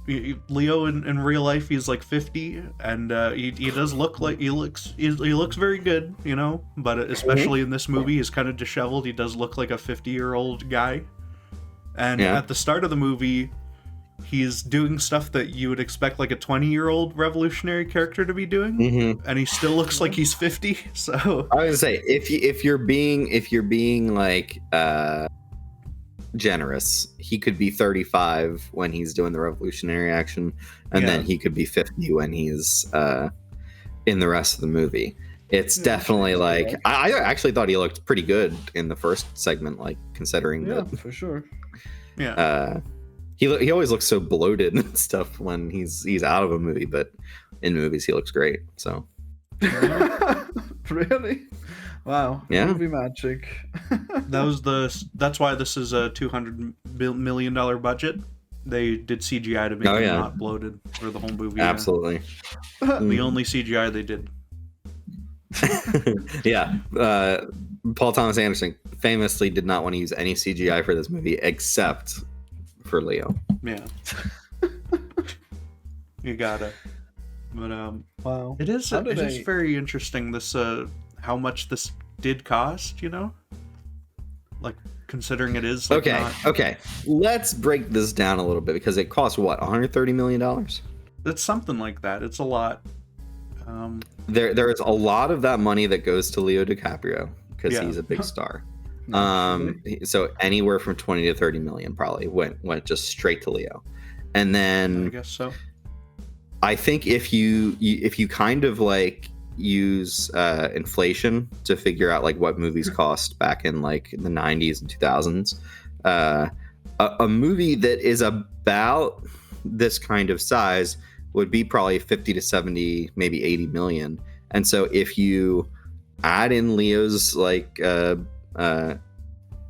S1: Leo in real life he's like 50, and he does look like he looks very good, you know, but especially in this movie he's kind of disheveled. He does look like a 50-year-old guy, and at the start of the movie he's doing stuff that you would expect like a 20-year-old revolutionary character to be doing, and he still looks like he's 50. So
S3: I was gonna say, if you're being like generous, he could be 35 when he's doing the revolutionary action, and then he could be 50 when he's in the rest of the movie. It's definitely like I actually thought he looked pretty good in the first segment, like considering that
S2: for sure.
S1: yeah.
S3: He always looks so bloated and stuff when he's out of a movie, but in movies he looks great. So
S2: Really? Wow.
S3: Yeah.
S2: Movie magic.
S1: That's why this is a $200 million budget. They did CGI to make him not bloated for the whole movie.
S3: absolutely.
S1: The only CGI they did.
S3: Yeah. Paul Thomas Anderson famously did not want to use any CGI for this movie except for Leo.
S1: Yeah. You gotta. But
S2: Wow.
S1: it is
S2: How did
S1: it is
S2: they-
S1: very interesting this how much this did cost, you know? Like considering it is like
S3: Okay. Let's break this down a little bit because it costs what, $130 million?
S1: it's something like that. It's a lot.
S3: There is a lot of that money that goes to Leo DiCaprio because
S1: Yeah.
S3: he's a big star.
S2: Naturally.
S3: So anywhere from 20 to 30 million probably went just straight to Leo. And
S1: I
S3: then
S1: guess so.
S3: I think if you kind of like use inflation to figure out like what movies cost back in like the 90s and 2000s, a movie that is about this kind of size would be probably 50 to 70, maybe 80 million. And so if you add in Leo's like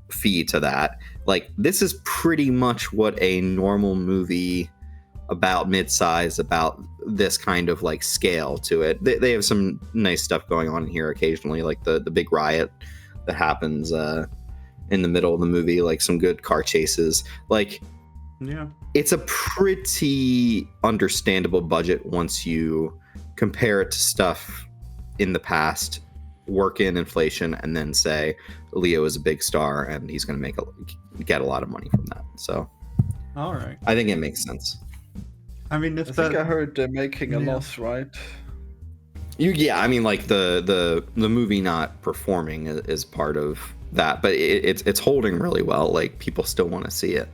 S3: fee to that, like this is pretty much what a normal movie about mid-size, about this kind of like scale to it. They have some nice stuff going on in here occasionally, like the big riot that happens in the middle of the movie, like some good car chases. Like,
S1: Yeah.
S3: it's a pretty understandable budget once you compare it to stuff in the past, work in inflation, and then say Leo is a big star and he's going to get a lot of money from that. So
S1: All right.
S3: I think it makes sense.
S1: I mean,
S2: I
S1: if
S2: think
S1: that
S2: I heard they're making a
S1: Yeah.
S2: loss, right?
S3: Yeah, I mean, like the movie not performing is part of that, but it's holding really well. Like people still want to see it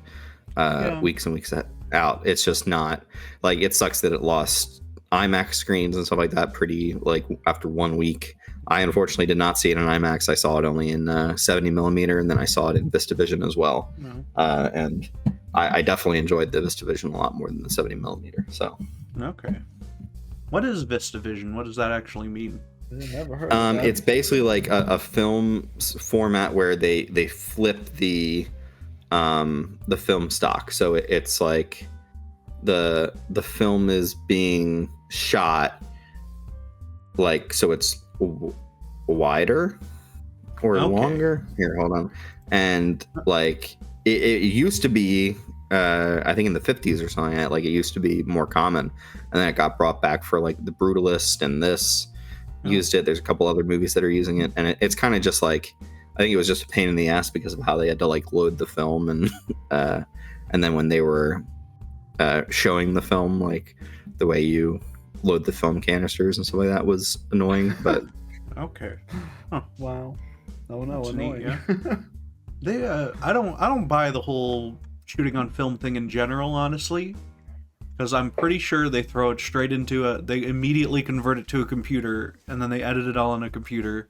S3: weeks and weeks out. It's just not like, it sucks that it lost IMAX screens and stuff like that pretty like after 1 week. I unfortunately did not see it in IMAX. I saw it only in 70 millimeter, and then I saw it in VistaVision as well.
S1: No.
S3: And I definitely enjoyed the VistaVision a lot more than the 70 millimeter. So
S1: Okay. What is VistaVision? What does that actually mean?
S2: I never heard of that.
S3: it's basically like a film format where they flip the film stock. So it's like the film is being shot like, so it's wider or
S1: Okay.
S3: longer. Here, hold on. And like it used to be, I think in the 50s or something, like it used to be more common, and then it got brought back for like The Brutalist, and this used it. There's a couple other movies that are using it, and it's kind of just like, I think it was just a pain in the ass because of how they had to like load the film, and then when they were showing the film, like the way you load the film canisters and stuff like that was annoying. But
S1: Okay.
S2: Wow. No,
S1: That's neat,
S2: annoying.
S1: yeah. They I don't buy the whole shooting on film thing in general, honestly, because I'm pretty sure they throw it straight into they immediately convert it to a computer, and then they edit it all on a computer,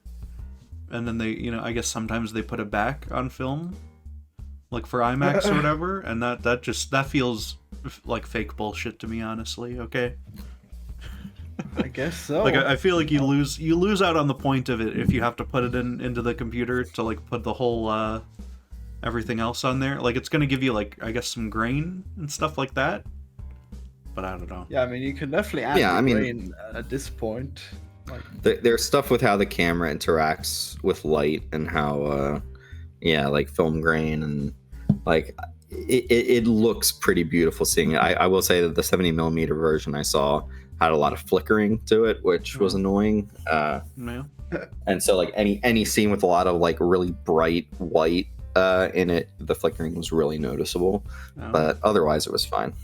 S1: and then they, I guess sometimes they put it back on film, like for IMAX or whatever, and that feels like fake bullshit to me, honestly. Okay.
S2: I guess so.
S1: Like I feel like you lose out on the point of it if you have to put it into the computer to like put the whole everything else on there. Like it's gonna give you like, I guess, some grain and stuff like that. But I don't know.
S2: Yeah, I mean, you can definitely add
S3: Yeah,
S2: the
S3: I mean-
S2: grain at this point. Like,
S3: there's stuff with how the camera interacts with light and how like film grain, and like it looks pretty beautiful seeing it. I will say that the 70 millimeter version I saw had a lot of flickering to it, which was annoying.
S1: Yeah.
S3: And so like any scene with a lot of like really bright white in it, the flickering was really noticeable. But otherwise it was fine.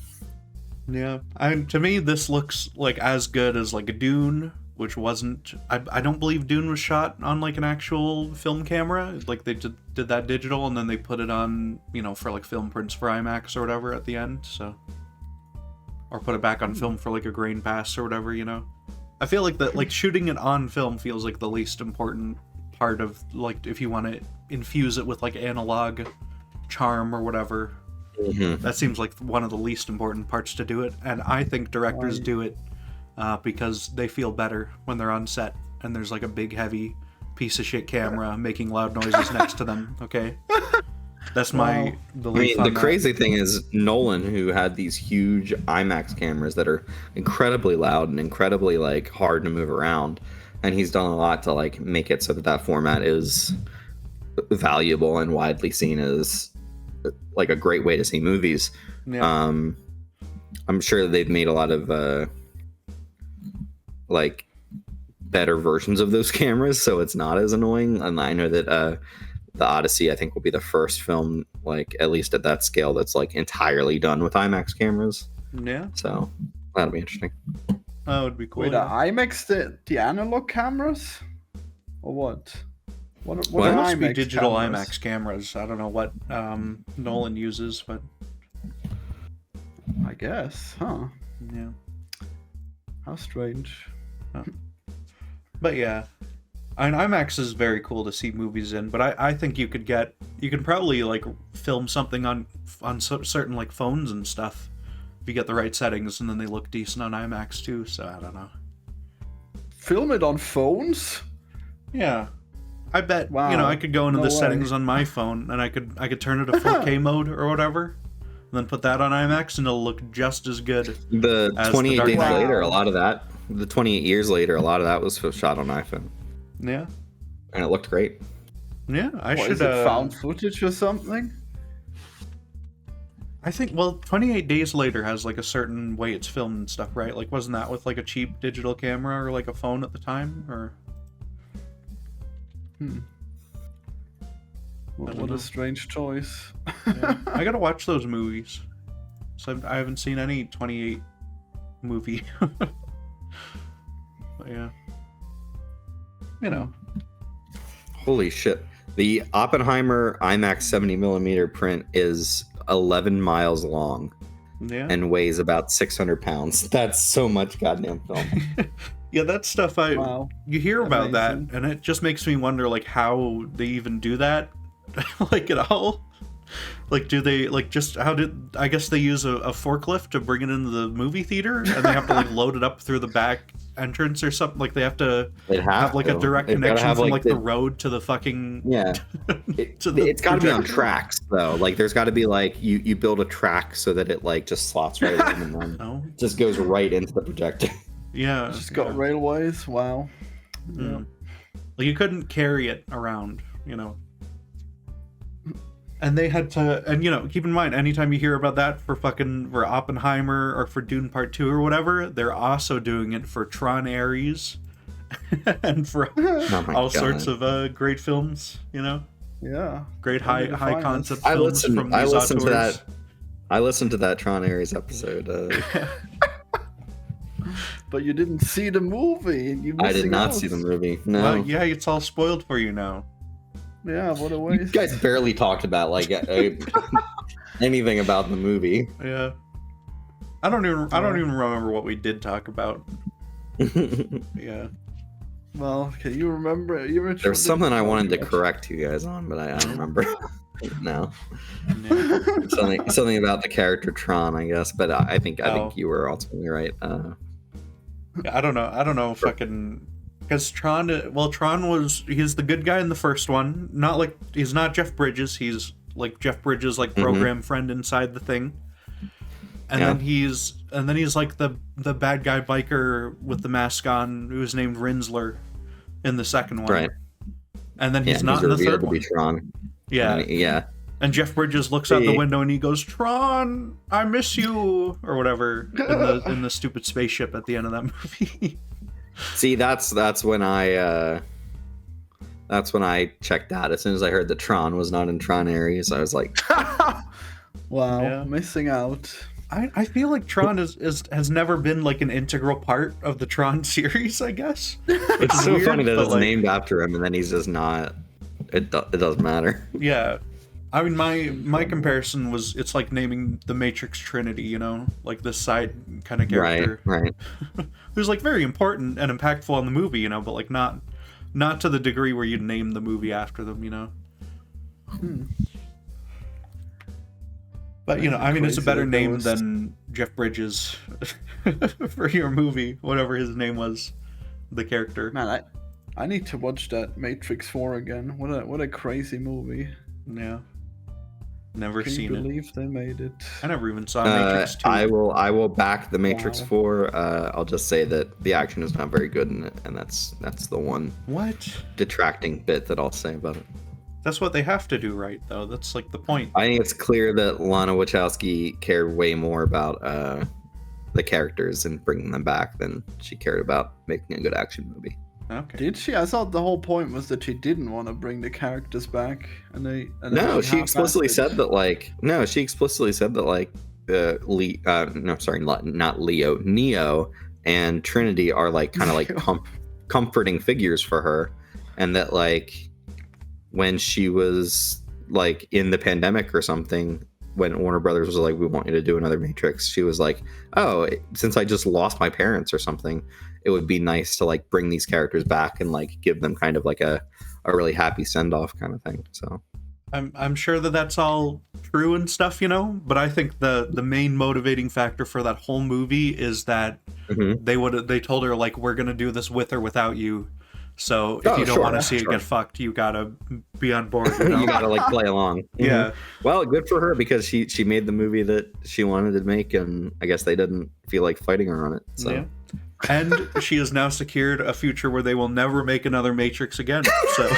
S1: Yeah. To me, this looks like as good as like a Dune, which wasn't. I don't believe Dune was shot on like an actual film camera. Like they did that digital, and then they put it on, for like film prints for IMAX or whatever at the end. So. Or put it back on film for like a grain pass or whatever, I feel like that, like shooting it on film feels like the least important part of, like, if you want to infuse it with like analog charm or whatever.
S3: Mm-hmm.
S1: That seems like one of the least important parts to do it, and I think directors do it because they feel better when they're on set and there's like a big heavy piece of shit camera making loud noises next to them. Okay. That's my belief.
S3: The crazy thing is Nolan, who had these huge IMAX cameras that are incredibly loud and incredibly like hard to move around. and he's done a lot to like make it so that format is valuable and widely seen as like a great way to see movies.
S1: Yeah.
S3: I'm sure they've made a lot of like better versions of those cameras, so it's not as annoying. And I know that the Odyssey, I think, will be the first film, like at least at that scale, that's like entirely done with IMAX cameras.
S1: Yeah.
S3: So that'll be interesting.
S1: That would be cool.
S2: Wait,
S1: yeah.
S2: IMAX the analog cameras, or what? What
S1: There
S2: are
S1: must be
S2: IMAX
S1: digital
S2: cameras?
S1: IMAX cameras. I don't know what Nolan uses, but
S2: I guess, huh?
S1: yeah.
S2: How strange.
S1: But yeah, I mean, IMAX is very cool to see movies in. But I think you can probably like film something on certain like phones and stuff if you get the right settings, and then they look decent on IMAX too. So I don't know.
S2: Film it on phones?
S1: Yeah, I bet.
S2: Wow.
S1: You know, I could go into
S2: No
S1: the
S2: way.
S1: settings on my phone, and I could turn it to 4K mode or whatever, and then put that on IMAX, and it'll look just as good.
S3: The
S1: As the
S3: 28
S1: Dark
S3: days
S2: Knight.
S3: later, a lot of that, the 28 years later, a lot of that was shot on iPhone,
S1: Yeah,
S3: and it looked great.
S1: yeah. I
S2: What,
S1: should.
S2: is it found footage or something?
S1: I think, well, 28 Days Later has, like, a certain way it's filmed and stuff, right? Like, wasn't that with, like, a cheap digital camera or, like, a phone at the time? Or...
S2: What
S1: don't know.
S2: a strange choice.
S1: Yeah. I gotta watch those movies. So I haven't seen any 28 movie. But, yeah. You know.
S3: Holy shit. The Oppenheimer IMAX 70mm print is 11 miles long
S1: Yeah.
S3: and weighs about 600 pounds. That's so much goddamn film.
S1: Yeah, that stuff
S2: Wow.
S1: you hear about that,
S2: Amazing.
S1: and it just makes me wonder, like, how they even do that, like, at all. Like, do they, like, just, I guess they use a forklift to bring it into the movie theater, and they have to, like, load it up through the back entrance or something? Like, they have to
S3: They'd
S1: have, like, a
S3: to.
S1: direct
S3: They've gotta
S1: connection
S3: have,
S1: from,
S3: like,
S1: like, the road to the fucking...
S3: Yeah.
S1: to the
S3: It's got to be on
S1: projector.
S3: tracks, though. Like, there's got to be, like, you build a track so that it, like, just slots right in and then
S1: No?
S3: just goes right into the projector.
S1: Yeah.
S2: Just got
S1: yeah.
S2: railways. Wow.
S1: Mm. Like, you couldn't carry it around, you know. And they had to, and you know, keep in mind, anytime you hear about that for Oppenheimer or for Dune Part 2 or whatever, they're also doing it for Tron Ares and for
S3: Oh my
S1: all
S3: God.
S1: sorts of great films, you know?
S2: Yeah.
S1: Great
S2: Where did
S1: high
S2: you find
S1: concept
S3: I
S1: films from
S3: I
S1: these
S3: listened to
S1: auteurs.
S3: that. I listened to that Tron Ares episode.
S2: But you didn't see the movie. You
S3: I did
S2: missing
S3: not
S2: out.
S3: see the movie. No.
S1: Well, yeah, it's all spoiled for you now.
S2: Yeah, what a
S3: You
S2: waste.
S3: guys barely talked about like anything about the movie.
S1: Yeah. I don't even remember what we did talk about. Yeah.
S2: Well, can you remember?
S3: There was something I wanted to correct you guys on, but I don't remember. No.
S1: Yeah.
S3: Something about the character Tron, I guess. But I think
S1: Oh.
S3: you were ultimately right.
S1: Yeah, I don't know fucking, because Tron he's the good guy in the first one, he's not Jeff Bridges, he's like Jeff Bridges like program friend inside the thing, and
S3: Yeah.
S1: then he's like the bad guy biker with the mask on who was named Rinsler in the second one,
S3: Right.
S1: And then he's
S3: Yeah,
S1: not in the
S3: revealed
S1: third
S3: to be
S1: one.
S3: Tron.
S1: Yeah,
S3: Yeah.
S1: and Jeff Bridges looks out the
S3: See.
S1: window and he goes, "Tron, I miss you," or whatever in the stupid spaceship at the end of that movie.
S3: See, that's when I checked out. As soon as I heard that Tron was not in Tron Ares, I was like,
S2: Wow,
S1: Yeah.
S2: missing out.
S1: I feel like Tron has never been like an integral part of the Tron series, I guess.
S3: it's so
S1: weird,
S3: funny that
S1: but,
S3: it's
S1: like-
S3: named after him, and then he's just not. It doesn't matter.
S1: Yeah. I mean, my comparison was, it's like naming the Matrix Trinity, you know? Like this side kind of character.
S3: Right.
S1: Who's like very important and impactful on the movie, you know, but like not to the degree where you'd name the movie after them, you know? But, you know, I mean, it's a
S2: Crazy
S1: better
S2: that there
S1: name
S2: was-
S1: than Jeff Bridges for your movie, whatever his name was, the character.
S2: Man, I need to watch that Matrix 4 again. What a crazy movie.
S1: Yeah. Never
S2: Can you
S1: seen it.
S2: believe they made it?
S1: I never even saw Matrix 2.
S3: I will back the Matrix
S2: Wow.
S3: 4. I'll just say that the action is not very good in it, and that's the one
S1: What?
S3: detracting bit that I'll say about it.
S1: That's what they have to do, right? Though that's like the point.
S3: I think it's clear that Lana Wachowski cared way more about the characters and bringing them back than she cared about making a good action movie.
S1: Okay.
S2: Did she? I thought the whole point was that she didn't want to bring the characters back, and they. And
S3: No,
S2: she
S3: she explicitly
S2: half-assed
S3: said that. Like, no, she explicitly said that. Like, not Leo, Neo, and Trinity are like kind of like comforting figures for her, and that like when she was like in the pandemic or something, when Warner Brothers was like, "We want you to do another Matrix," she was like, "Oh, since I just lost my parents or something, it would be nice to like bring these characters back and like give them kind of like a really happy send off kind of thing." So
S1: I'm sure that that's all true and stuff, you know. But I think the main motivating factor for that whole movie is that they told her like, we're gonna do this with or without you. So if you don't want to see it get fucked, you gotta be on board. You know?
S3: you gotta like play along.
S1: Yeah.
S3: Well, good for her because she made the movie that she wanted to make, and I guess they didn't feel like fighting her on it. So.
S1: Yeah. And she has now secured a future where they will never make another Matrix again. So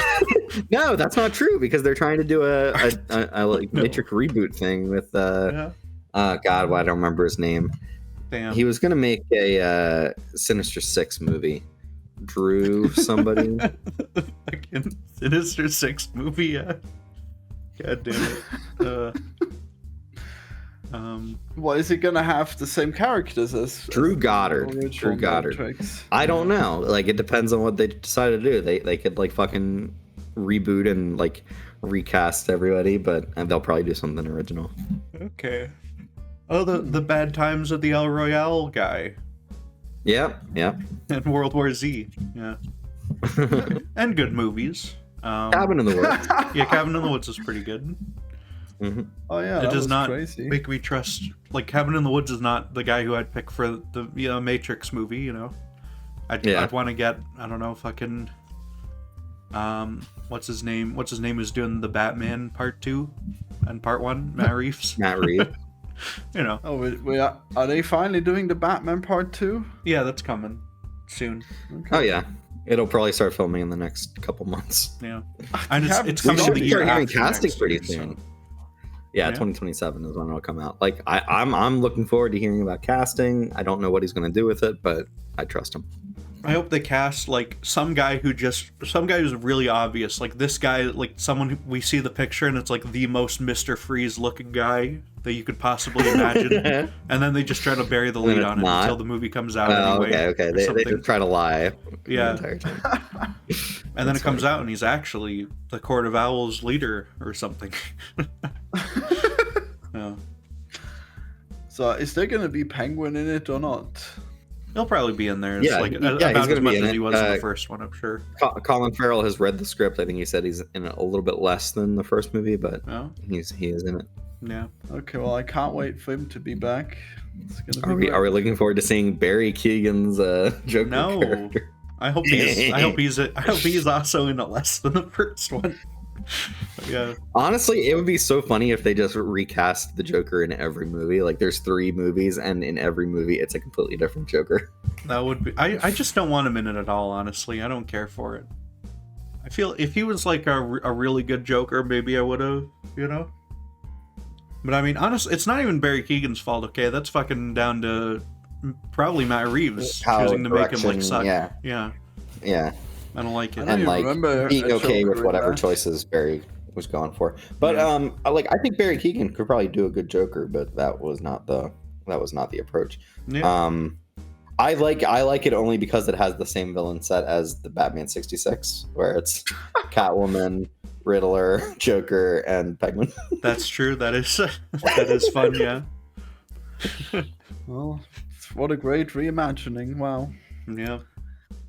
S3: No, that's not true because they're trying to do a like Matrix reboot thing with God, well, I don't remember his name.
S1: damn.
S3: He was gonna make a Sinister Six movie. Drew somebody.
S1: Fucking Sinister Six movie. Yeah. God damn it.
S2: Well, is it gonna have the same characters as
S3: Drew
S2: the
S3: Goddard.
S2: original
S3: Drew Goddard.
S2: Matrix?
S3: I don't know. Like it depends on what they decide to do. They could like fucking reboot and like recast everybody, but they'll probably do something original.
S1: Okay. Oh, the bad times of the El Royale guy
S3: Yep.
S1: and World War Z. Yeah. And good movies.
S3: Cabin in the Woods.
S1: Yeah, Cabin in the Woods is pretty good.
S2: Oh yeah,
S1: It
S2: that
S1: does
S2: was
S1: not
S2: crazy.
S1: make me trust. Like Cabin in the Woods is not the guy who I'd pick for the Matrix movie. You know, I'd want to get, I don't know, fucking what's his name? What's his name is doing the Batman Part 2 and Part 1? Matt Reeves.
S3: Matt Reeves.
S1: You know.
S2: Oh, are they finally doing the Batman Part 2?
S1: Yeah, that's coming soon.
S2: Okay.
S3: Oh yeah, it'll probably start filming in the next couple months.
S1: Yeah, and
S2: Yeah,
S1: it's
S3: We
S1: coming
S3: should
S1: the
S3: be
S1: year
S3: hearing
S1: after
S3: casting
S1: next
S3: pretty
S1: year,
S3: soon.
S1: so.
S3: Yeah,
S1: Yeah.
S3: 2027 is when it'll come out. Like I'm looking forward to hearing about casting. I don't know what he's gonna do with it, but I trust him.
S1: I hope they cast like some guy who's really obvious, like this guy, like someone who we see the picture and it's like the most Mr. Freeze looking guy that you could possibly imagine, and then they just try to bury the lead
S3: it's
S1: on it
S3: not.
S1: until the movie comes out
S3: Oh,
S1: anyway.
S3: okay.
S1: or
S3: They
S1: something.
S3: just try to lie.
S1: Yeah.
S3: The entire time.
S1: And then it comes out and he's actually the Court of Owls leader or something. Yeah.
S2: So is there gonna be Penguin in it or not?
S1: He'll probably be in there. It's
S3: Yeah,
S1: like
S3: he's
S1: about
S3: gonna
S1: as
S3: be
S1: much
S3: in
S1: as
S3: it.
S1: he was in the first one, I'm sure.
S3: Colin Farrell has read the script. I think he said he's in it a little bit less than the first movie, but
S1: Oh,
S3: he is in it.
S1: yeah.
S2: Okay, well I can't wait for him to be back. It's gonna be
S3: Are we
S2: great.
S3: are we looking forward to seeing Barry Keegan's Joker
S1: No.
S3: character?
S1: I hope he's also in it less than the first one. Yeah.
S3: Honestly, it would be so funny if they just recast the Joker in every movie. Like there's 3 movies, and in every movie it's a completely different Joker.
S1: That would be. I just don't want him in it at all. Honestly, I don't care for it. I feel if he was like a really good Joker, maybe I would have, you know. But I mean, honestly, it's not even Barry Keegan's fault. Okay, that's fucking down to probably Matt Reeves
S3: How
S1: choosing to make him like
S3: direction,
S1: suck.
S3: yeah.
S1: Yeah, I don't like it.
S2: I don't
S3: And
S2: even
S3: like
S2: remember
S3: being
S2: a
S3: okay
S2: Joker
S3: with
S2: in
S3: whatever
S2: that.
S3: choices Barry was going for. But I think Barry Keegan could probably do a good Joker, but that was not the approach.
S1: Yeah.
S3: I like it only because it has the same villain set as the Batman 66, where it's Catwoman, Riddler, Joker, and Penguin.
S1: That's true. That is fun. Yeah.
S2: Well, what a great reimagining! Wow.
S1: Yeah.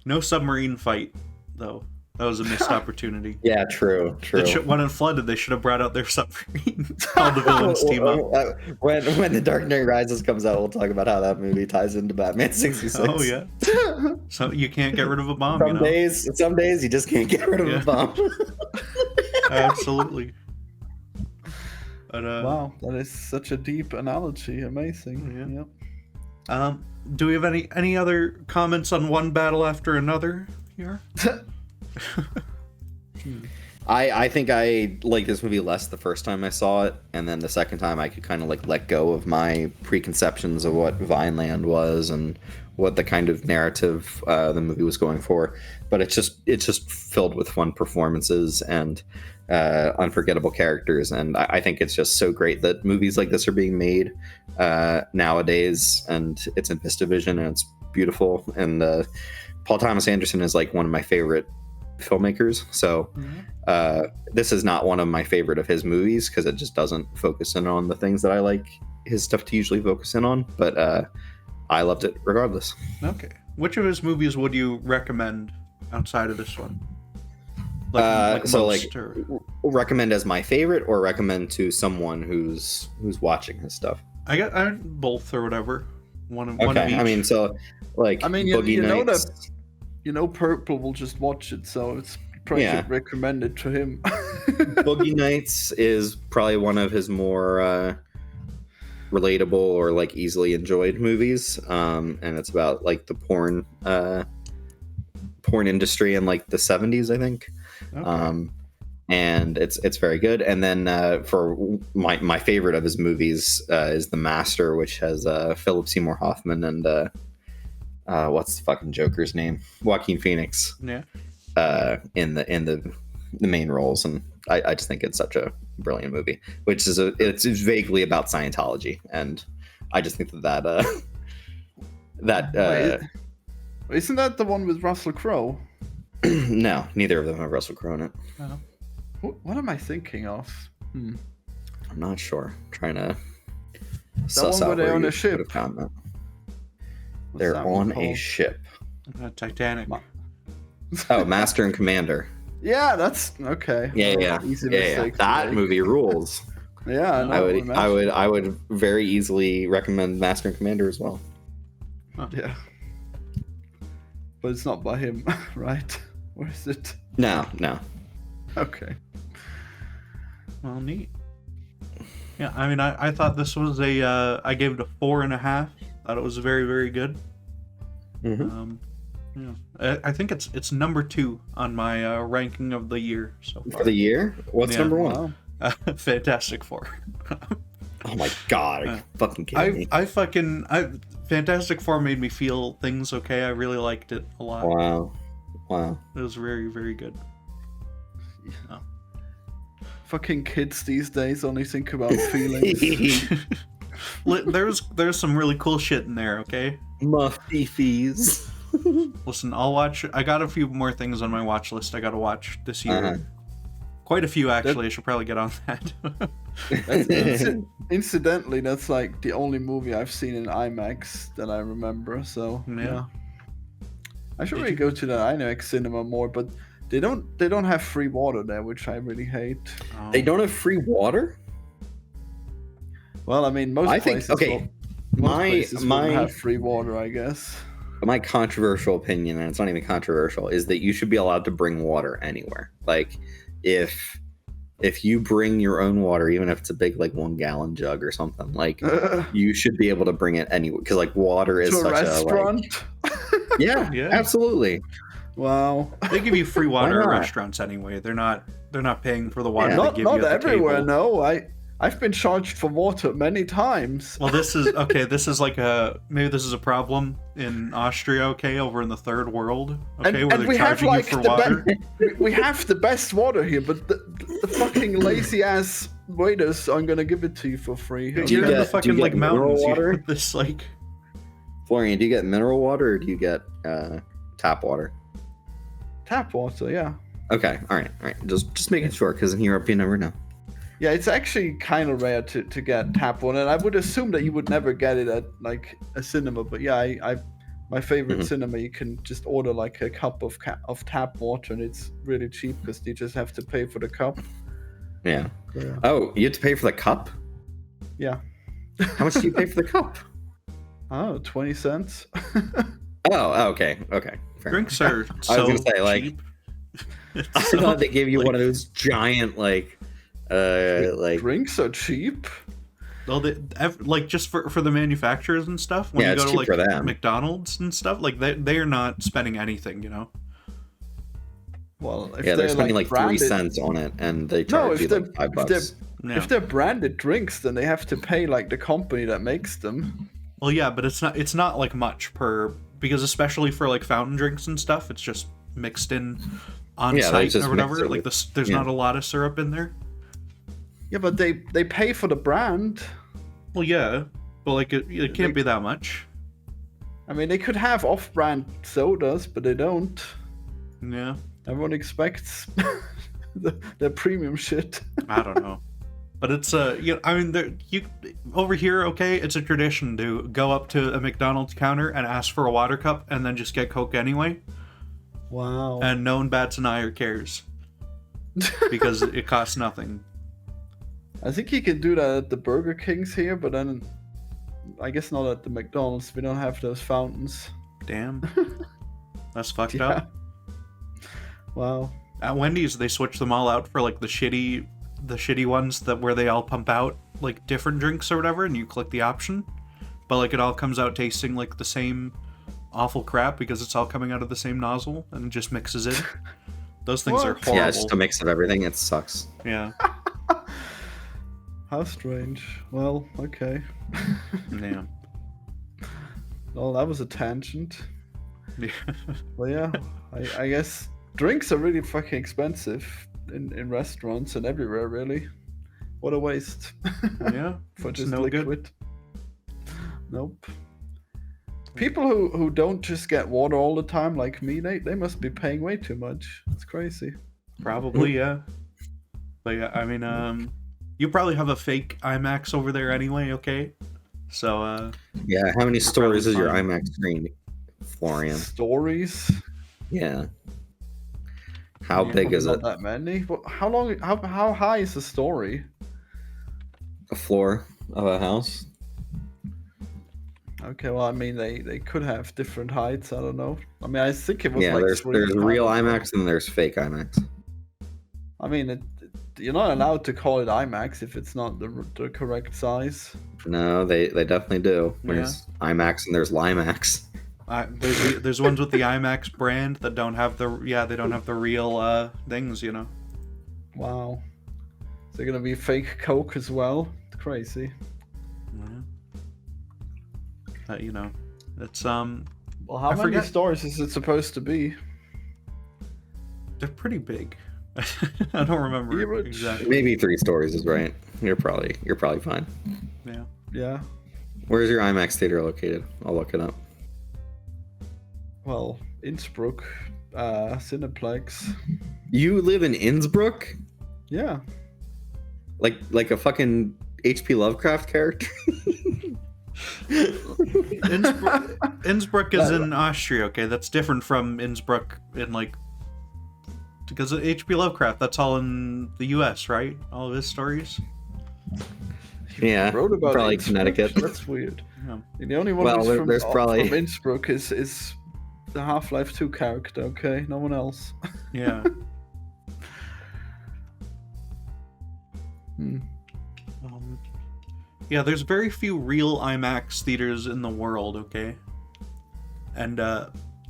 S1: No submarine fight though. That was a missed opportunity.
S3: Yeah, true.
S1: When it flooded, they should have brought out their submarine. All the villains team up.
S3: When The Dark Knight Rises comes out, we'll talk about how that movie ties into Batman 66.
S1: Oh yeah. So you can't get rid of a bomb.
S3: Some days you just can't get rid of
S1: Yeah.
S3: a bomb.
S1: Absolutely. But,
S2: wow, that is such a deep analogy. Amazing.
S1: Yeah. Do we have any other comments on one battle after another here?
S3: I think I liked this movie less the first time I saw it, and then the second time I could kind of like let go of my preconceptions of what Vineland was and what the kind of narrative the movie was going for. But it's just filled with fun performances and unforgettable characters, and I think it's just so great that movies like this are being made nowadays, and it's in VistaVision and it's beautiful. And Paul Thomas Anderson is like one of my favorite filmmakers, so this is not one of my favorite of his movies because it just doesn't focus in on the things that I like his stuff to usually focus in on, but I loved it regardless.
S1: Okay, which of his movies would you recommend outside of this one? Recommend as my favorite, or recommend to someone who's watching his stuff? I both or whatever. One of each.
S3: I mean, so like,
S2: you know that, Purple will just watch it, so it's probably should recommend it to him.
S3: Boogie Nights is probably one of his more relatable or like easily enjoyed movies, and it's about like the porn industry in like the 70s, I think. Okay. And it's very good. And then for my favorite of his movies is The Master, which has Philip Seymour Hoffman and what's the fucking Joker's name? Joaquin Phoenix.
S1: Yeah.
S3: In the main roles, and I just think it's such a brilliant movie, which is it's vaguely about Scientology, and I just think that
S2: isn't that the one with Russell Crowe?
S3: No, neither of them have Russell Crowe in it.
S2: Oh. What am I thinking of?
S3: I'm not sure. I'm trying to
S2: suss out where on a ship.
S3: They're on a ship.
S1: Titanic.
S3: Oh, Master and Commander.
S2: Yeah, that's okay.
S3: Yeah. That movie rules.
S2: Yeah,
S3: I would very easily recommend Master and Commander as well.
S1: Huh.
S2: Yeah, but it's not by him, right? Or is it?
S3: No.
S2: Okay.
S1: Well, neat. Yeah, I mean, I thought this was I gave it a 4.5. Thought it was very, very good.
S3: Mm-hmm.
S1: I think it's number 2 on my ranking of the year so far.
S3: For the year? What's number 1?
S1: Fantastic Four.
S3: Oh my god! Are you fucking kidding me?
S1: Fantastic Four made me feel things. Okay, I really liked it a lot.
S3: Wow.
S1: It was very, very good. Oh.
S2: Fucking kids these days only think about feelings.
S1: There's some really cool shit in there. Okay.
S3: Muffy-fees.
S1: Listen, I'll watch. I got a few more things on my watch list I got to watch this year. Quite a few, actually. I should probably get on that.
S2: Incidentally, that's like the only movie I've seen in IMAX that I remember. So yeah. I should really go to the IMAX cinema more, but they don't have free water there, which I really hate.
S3: They don't have free water?
S2: Well, I mean, most places won't have free water, I guess.
S3: My controversial opinion, and it's not even controversial, is that you should be allowed to bring water anywhere. Like, if you bring your own water, even if it's a big like 1 gallon jug or something, like you should be able to bring it anywhere, because like water is such
S2: restaurant.
S3: Yeah, absolutely.
S2: Wow.
S1: They give you free water at restaurants anyway. They're not paying for the water they give you at the
S2: everywhere.
S1: table.
S2: No, I've been charged for water many times.
S1: Well, this is okay. This is like maybe this is a problem in Austria. Okay, over in the third world. Okay, where they're charging you for water.
S2: We have the best water here, but the fucking lazy ass waiters aren't gonna give it to you for free.
S1: Do you get the fucking like mountains? Water? This like.
S3: Florian, do you get mineral water or do you get tap water?
S2: Tap water, yeah.
S3: Okay, all right. Just making sure, because in Europe you never know.
S2: Yeah, it's actually kind of rare to get tap water, and I would assume that you would never get it at like a cinema. But yeah, my favorite cinema, you can just order like a cup of tap water, and it's really cheap because you just have to pay for the cup.
S3: Yeah. Oh, you have to pay for the cup?
S2: Yeah.
S3: How much do you pay for the cup?
S2: Oh, 20 cents.
S3: Oh, okay.
S1: Drinks are so
S3: I was gonna say, like,
S1: cheap.
S3: I thought they gave you one of those giant like Like,
S2: drinks are cheap.
S1: Well, like just for the manufacturers and stuff. When
S3: Yeah,
S1: you
S3: it's
S1: go to
S3: cheap
S1: like
S3: for them.
S1: McDonald's and stuff, like they are not spending anything, you know.
S2: Well, if
S3: yeah, they're spending like 3
S2: branded,
S3: cents on it, and they
S2: No,
S3: charge you like $5.
S1: Yeah.
S2: if they're branded drinks, then they have to pay like the company that makes them.
S1: Well, yeah, but it's not like much per, because especially for like fountain drinks and stuff, it's just mixed in on
S3: Yeah, they
S1: site
S3: just
S1: or
S3: mix
S1: whatever.
S3: it
S1: Like
S3: with-
S1: there's
S3: yeah.
S1: not a lot of syrup in there.
S2: Yeah, but they pay for the brand.
S1: Well, yeah, but like it can't be that much.
S2: I mean, they could have off-brand sodas, but they don't.
S1: Yeah,
S2: Everyone expects the premium shit.
S1: I don't know. But it's I mean, over here, okay, it's a tradition to go up to a McDonald's counter and ask for a water cup and then just get Coke anyway.
S2: Wow.
S1: And no one bats an eye or cares because it costs nothing.
S2: I think you can do that at the Burger Kings here, but then I guess not at the McDonald's. We don't have those fountains.
S1: Damn, that's fucked
S2: Yeah.
S1: up.
S2: Wow.
S1: At Wendy's, they switch them all out for like the shitty ones that where they all pump out like different drinks or whatever, and you click the option, but like it all comes out tasting like the same awful crap because it's all coming out of the same nozzle and it just mixes in. Those things are
S2: What?
S1: horrible.
S3: Yeah, it's just a mix of everything. It sucks.
S1: Yeah.
S2: How strange. Well, okay.
S1: Yeah.
S2: Well, that was a tangent.
S1: Yeah.
S2: Well, yeah. I guess drinks are really fucking expensive in restaurants and everywhere, really. What a waste.
S1: Yeah.
S2: For
S1: It's
S2: just
S1: no good.
S2: liquid. Nope. People who don't just get water all the time like me, they must be paying way too much. It's crazy.
S1: Probably, yeah. But yeah, I mean, you probably have a fake IMAX over there anyway, okay? So,
S3: Yeah, how many stories is your
S1: fine.
S3: IMAX screen, Florian?
S2: Stories.
S3: Yeah. How
S2: Yeah,
S3: big is
S2: not
S3: it?
S2: that many. How high is the story?
S3: A floor of a house?
S2: Okay, well, I mean, they could have different heights. I don't know. I mean, I think it was
S3: Yeah,
S2: like
S3: there's
S2: 3
S3: real
S2: times.
S3: IMAX and there's fake IMAX.
S2: I mean, you're not allowed to call it IMAX if it's not the correct size.
S3: No, they definitely do. There's IMAX and there's Limax.
S1: there's ones with the IMAX brand that don't have the real things, you know.
S2: Wow. Is there gonna be fake Coke as well? It's crazy.
S1: You know, it's
S2: Well, how
S1: I
S2: many
S1: forget-
S2: stories is it supposed to be?
S1: they're pretty big. I don't remember
S2: Huge.
S1: exactly.
S3: Maybe 3 stories is right. You're probably fine.
S1: Yeah.
S2: Yeah.
S3: Where's your IMAX theater located? I'll look it up.
S2: Well, Innsbruck, Cineplex.
S3: You live in Innsbruck?
S2: Yeah.
S3: Like a fucking HP Lovecraft character?
S1: Innsbruck is in Austria, okay? That's different from Innsbruck in like, because of H.P. Lovecraft, that's all in the U.S., right? All of his stories.
S3: Yeah,
S2: Wrote about
S3: probably
S2: Innsbruck?
S3: Connecticut.
S2: That's weird.
S1: Yeah.
S2: The only one
S3: Well,
S2: who's from,
S3: there's probably-
S2: from Innsbruck is the Half-Life 2 character, okay? No one else.
S1: Yeah.
S2: Hmm.
S1: Yeah, there's very few real IMAX theaters in the world, okay? And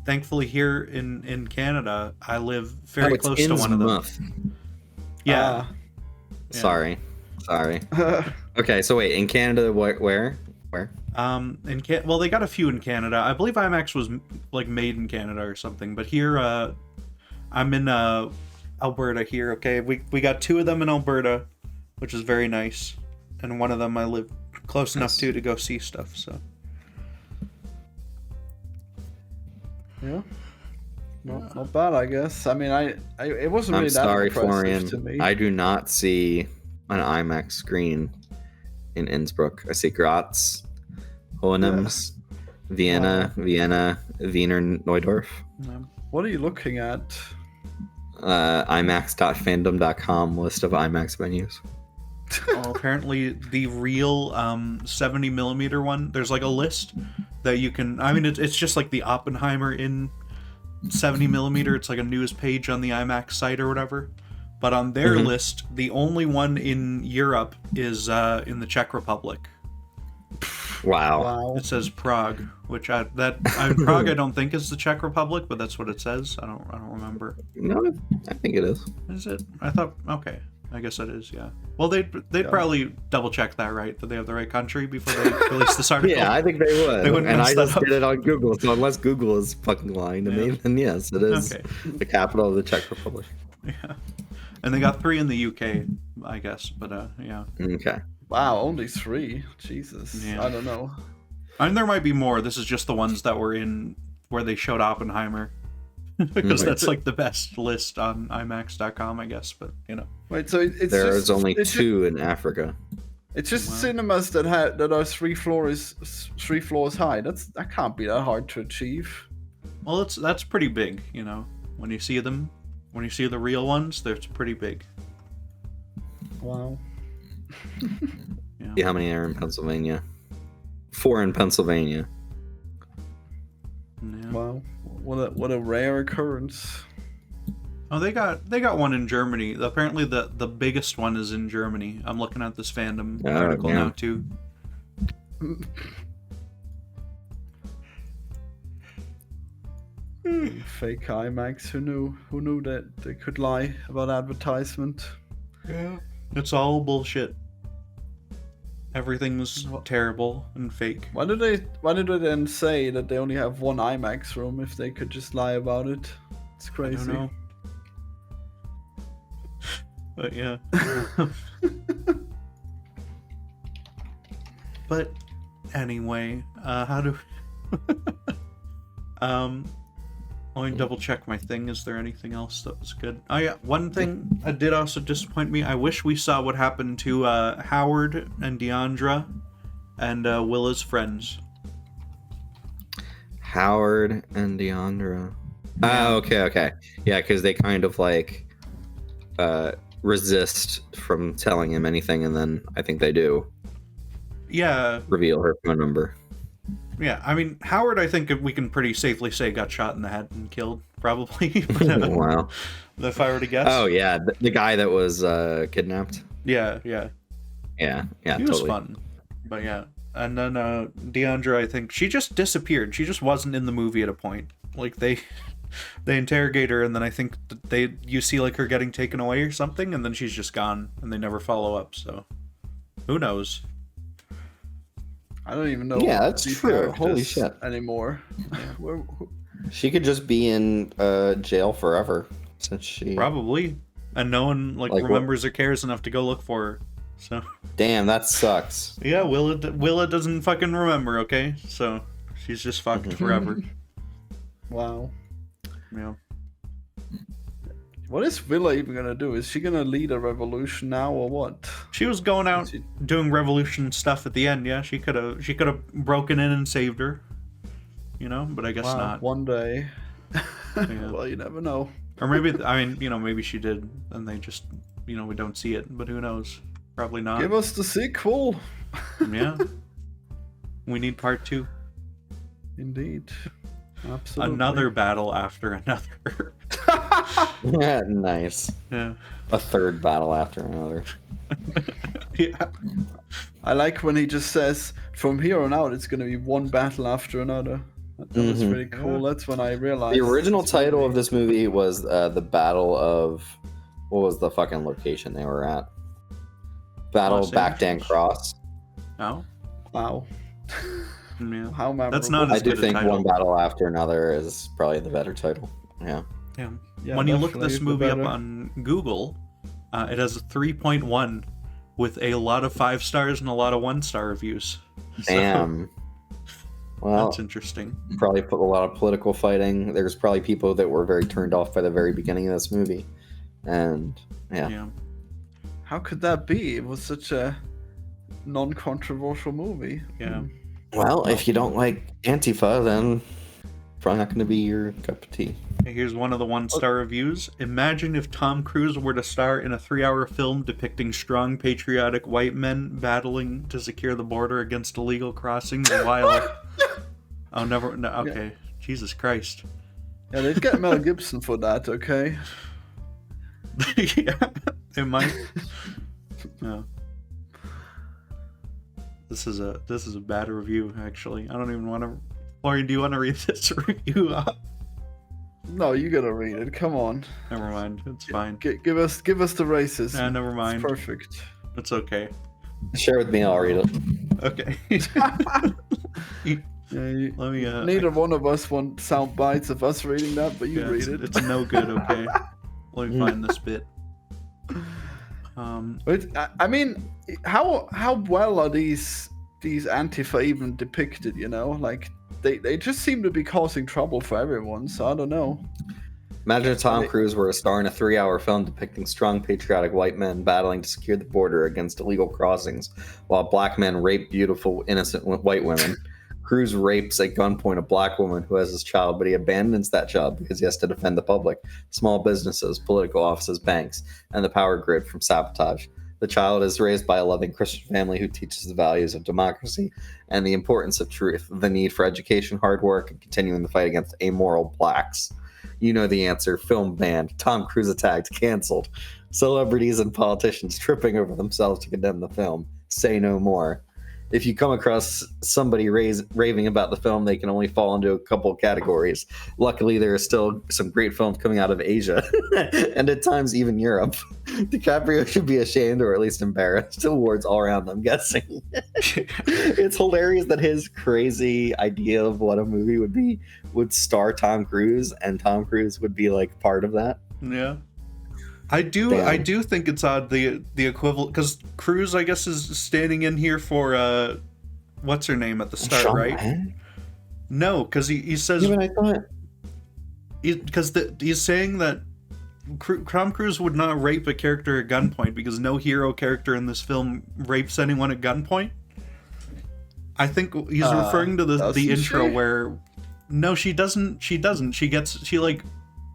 S1: thankfully here in Canada, I live very close to one of them. Yeah.
S3: Sorry.
S2: Ah.
S3: Okay, so wait, in Canada, where?
S1: Well, they got a few in Canada. I believe IMAX was like made in Canada or something, but here I'm in Alberta here, okay? We got 2 of them in Alberta, which is very nice. And one of them I live close enough to go see stuff, so.
S2: Yeah. Not bad, I guess. I mean, it wasn't
S3: I'm
S2: really that
S3: sorry,
S2: impressive
S3: Florian.
S2: to me.
S3: I do not see an IMAX screen in Innsbruck. I see Graz, Hohenems, Vienna, Wiener Neudorf.
S2: What are you looking at?
S3: IMAX.fandom.com list of IMAX venues.
S1: Well, apparently the real 70 millimeter one, there's like a list that you can, I mean, it's just like the Oppenheimer in 70 millimeter. It's like a news page on the IMAX site or whatever. but on their list, the only one in Europe is in the Czech Republic.
S3: Wow.
S1: It says Prague, which Prague I don't think is the Czech Republic, but that's what it says. I don't remember.
S3: No, I think it is.
S1: Is it? I thought. Okay, I guess it is. Yeah. Well, they'd probably double check that, right? That they have the right country before they release this article.
S3: Yeah, I think they would.
S1: They wouldn't
S3: and
S1: mess
S3: I
S1: that
S3: just
S1: up.
S3: did it on Google, so unless Google is fucking lying to me, then yes, it is the capital of the Czech Republic.
S1: Yeah. And they got 3 in the UK, I guess. But yeah.
S3: Okay.
S2: Wow, only 3. Jesus.
S1: Yeah.
S2: I don't know.
S1: And there might be more. This is just the ones that were in where they showed Oppenheimer. Because that's like the best list on IMAX.com, I guess. But, you know.
S2: Wait, so it's
S3: There's
S2: just,
S3: only
S2: it's
S3: 2 in Africa.
S2: It's just cinemas that are 3 floors high. That can't be that hard to achieve.
S1: Well, that's pretty big, you know. When you see them, when you see the real ones, they're pretty big.
S2: Wow.
S1: Yeah.
S3: See how many are in Pennsylvania? 4 in Pennsylvania.
S1: Yeah.
S2: Wow. What a rare occurrence.
S1: Oh, they got one in Germany. Apparently, the biggest one is in Germany. I'm looking at this fandom article now too.
S2: Fake IMAX. Who knew that they could lie about advertisement?
S1: Yeah. It's all bullshit. Everything's terrible and fake.
S2: Why did they then say that they only have 1 IMAX room if they could just lie about it? It's crazy.
S1: I don't know. But yeah. But anyway, how do let me double check my thing. Is there anything else that was good? Oh yeah, one thing did also disappoint me. I wish we saw what happened to Howard and Deandra and Willa's friends.
S3: Howard and Deandra. Oh, okay. Yeah, because they kind of like resist from telling him anything, and then I think they do.
S1: Yeah.
S3: Reveal her phone number.
S1: Yeah, I mean, Howard, I think we can pretty safely say got shot in the head and killed, probably. But,
S3: Wow.
S1: If I were to guess.
S3: Oh, yeah, the guy that was kidnapped.
S1: Yeah.
S3: Yeah,
S1: He
S3: totally.
S1: was fun. But yeah. And then Deandra, I think, she just disappeared. She just wasn't in the movie at a point. Like, they interrogate her, and then I think you see, like, her getting taken away or something, and then she's just gone, and they never follow up, so who knows?
S2: I don't even know.
S3: Yeah, that's
S2: these
S3: true.
S2: characters
S3: Holy shit.
S2: Anymore.
S3: She could just be in jail forever since she.
S1: Probably. And no one remembers or cares enough to go look for her. So.
S3: Damn, that sucks.
S1: Yeah, Willa doesn't fucking remember. Okay, so she's just fucked forever.
S2: Wow.
S1: Yeah.
S2: What is Willa even gonna do? Is she gonna lead a revolution now or what?
S1: She was going out doing revolution stuff at the end. Yeah, she could have broken in and saved her. You know, but I guess not.
S2: One day.
S1: Yeah.
S2: Well, you never know.
S1: Or maybe maybe she did, and they just we don't see it. But who knows? Probably not.
S2: Give us the sequel.
S1: Yeah. We need part 2.
S2: Indeed. Absolutely.
S1: Another battle after another.
S3: Yeah, nice.
S1: Yeah.
S3: A third battle after another.
S1: Yeah.
S2: I like when he just says, from here on out, it's going to be one battle after another. That was pretty cool. That's when I realized.
S3: The original title of this movie was the Battle of... What was the fucking location they were at? Battle of Backdan Cross.
S1: Oh.
S2: Wow.
S1: Yeah.
S2: How memorable.
S1: That's not
S3: I
S1: as
S3: do
S1: good a
S3: think
S1: title.
S3: One Battle After Another is probably the better title. Yeah.
S1: Yeah. When you look this
S2: definitely
S1: movie up
S2: better.
S1: on Google, it has a 3.1 with a lot of 5 stars and a lot of 1-star reviews. So,
S3: Damn. Well,
S1: that's interesting.
S3: probably put a lot of political fighting. There's probably people that were very turned off by the very beginning of this movie. And, yeah.
S2: How could that be? It was such a non-controversial movie.
S1: Yeah.
S3: Well, if you don't like Antifa, then probably not going to be your cup of tea.
S1: Here's one of the 1-star reviews. Imagine if Tom Cruise were to star in a 3-hour film depicting strong, patriotic white men battling to secure the border against illegal crossings while... Oh, never... No, okay.
S2: Yeah.
S1: Jesus Christ.
S2: Yeah, they'd get Mel Gibson for that, okay?
S1: Yeah, it might. No. This is a bad review, actually. I don't even want to. Florian, do you want to read this review up?
S2: No, you gotta read it. Come on.
S1: Never mind. It's fine.
S2: Give us the races.
S1: Nah, never mind.
S2: It's perfect.
S1: It's okay.
S3: Share with me, I'll read it.
S1: Okay. Let me.
S2: Neither one of us want sound bites of us reading that, but you read it.
S1: It's no good. Okay. Let me find this bit.
S2: But I mean, how well are these Antifa even depicted? You know, like they just seem to be causing trouble for everyone. So I don't know.
S3: Imagine if Tom Cruise were a star in a 3-hour film depicting strong patriotic white men battling to secure the border against illegal crossings, while black men rape beautiful, innocent white women. Cruise rapes at gunpoint a black woman who has his child, but he abandons that child because he has to defend the public, small businesses, political offices, banks, and the power grid from sabotage. The child is raised by a loving Christian family who teaches the values of democracy and the importance of truth, the need for education, hard work, and continuing the fight against amoral blacks. You know the answer. Film banned. Tom Cruise attacked. Canceled. Celebrities and politicians tripping over themselves to condemn the film. Say no more. If you come across somebody raving about the film, they can only fall into a couple categories. Luckily, there are still some great films coming out of Asia, and at times even Europe. DiCaprio should be ashamed or at least embarrassed. Awards all around, I'm guessing. It's hilarious that his crazy idea of what a movie would be would star Tom Cruise, and Tom Cruise would be like part of that.
S1: Yeah. I do think it's odd the equivalent, because Cruise, I guess, is standing in here for what's her name at the start,
S3: Sean
S1: right?
S3: Penn?
S1: No, because he says,
S3: Even I thought
S1: he's saying that Tom Cruise would not rape a character at gunpoint because no hero character in this film rapes anyone at gunpoint. I think he's referring to the intro where no, she doesn't. She like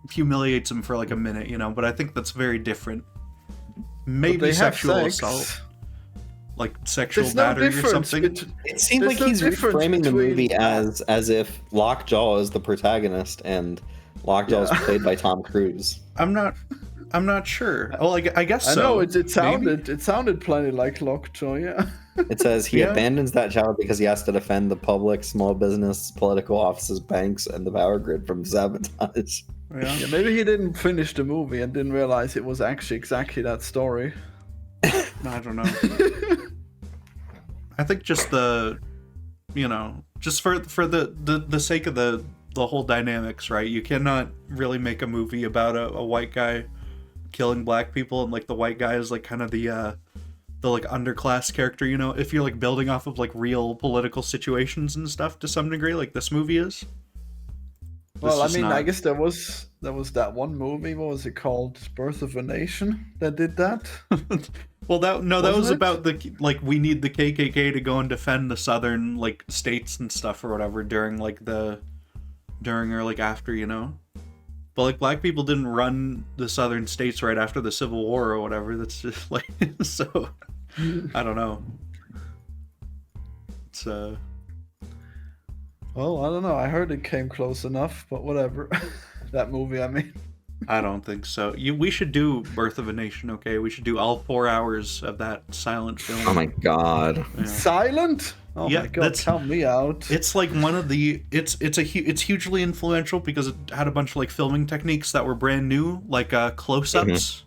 S1: humiliates him for like a minute, you know, but I think that's very different. Maybe sexual assault, like sexual battery or something.
S3: It seems like he's reframing the movie as if Lockjaw is the protagonist and Lockjaw is played by Tom Cruise.
S1: I'm not sure. Well, I guess so.
S2: I know it sounded plenty like Lockjaw, yeah.
S3: It says he abandons that child because he has to defend the public, small business, political offices, banks, and the power grid from sabotage.
S2: Yeah, maybe he didn't finish the movie and didn't realize it was actually exactly that story.
S1: I don't know. I think just just for the sake of the whole dynamics, right? You cannot really make a movie about a white guy killing black people, and like the white guy is like kind of the like underclass character, you know, if you're like building off of like real political situations and stuff to some degree, like this movie is.
S2: Well, I mean, I guess there was that one movie. What was it called? Birth of a Nation that did that.
S1: Well, that was about we need the KKK to go and defend the southern like states and stuff or whatever during or like after, you know. But like black people didn't run the southern states right after the Civil War or whatever. That's just like so. I don't know. It's
S2: Well, I don't know. I heard it came close enough, but whatever. That movie, I mean.
S1: I don't think so. We should do Birth of a Nation, okay? We should do all 4 hours of that silent film.
S3: Oh my god.
S2: Yeah. Silent? Oh
S1: yeah,
S2: my god, count me out.
S1: It's like one of the it's hugely influential because it had a bunch of like filming techniques that were brand new, like close-ups.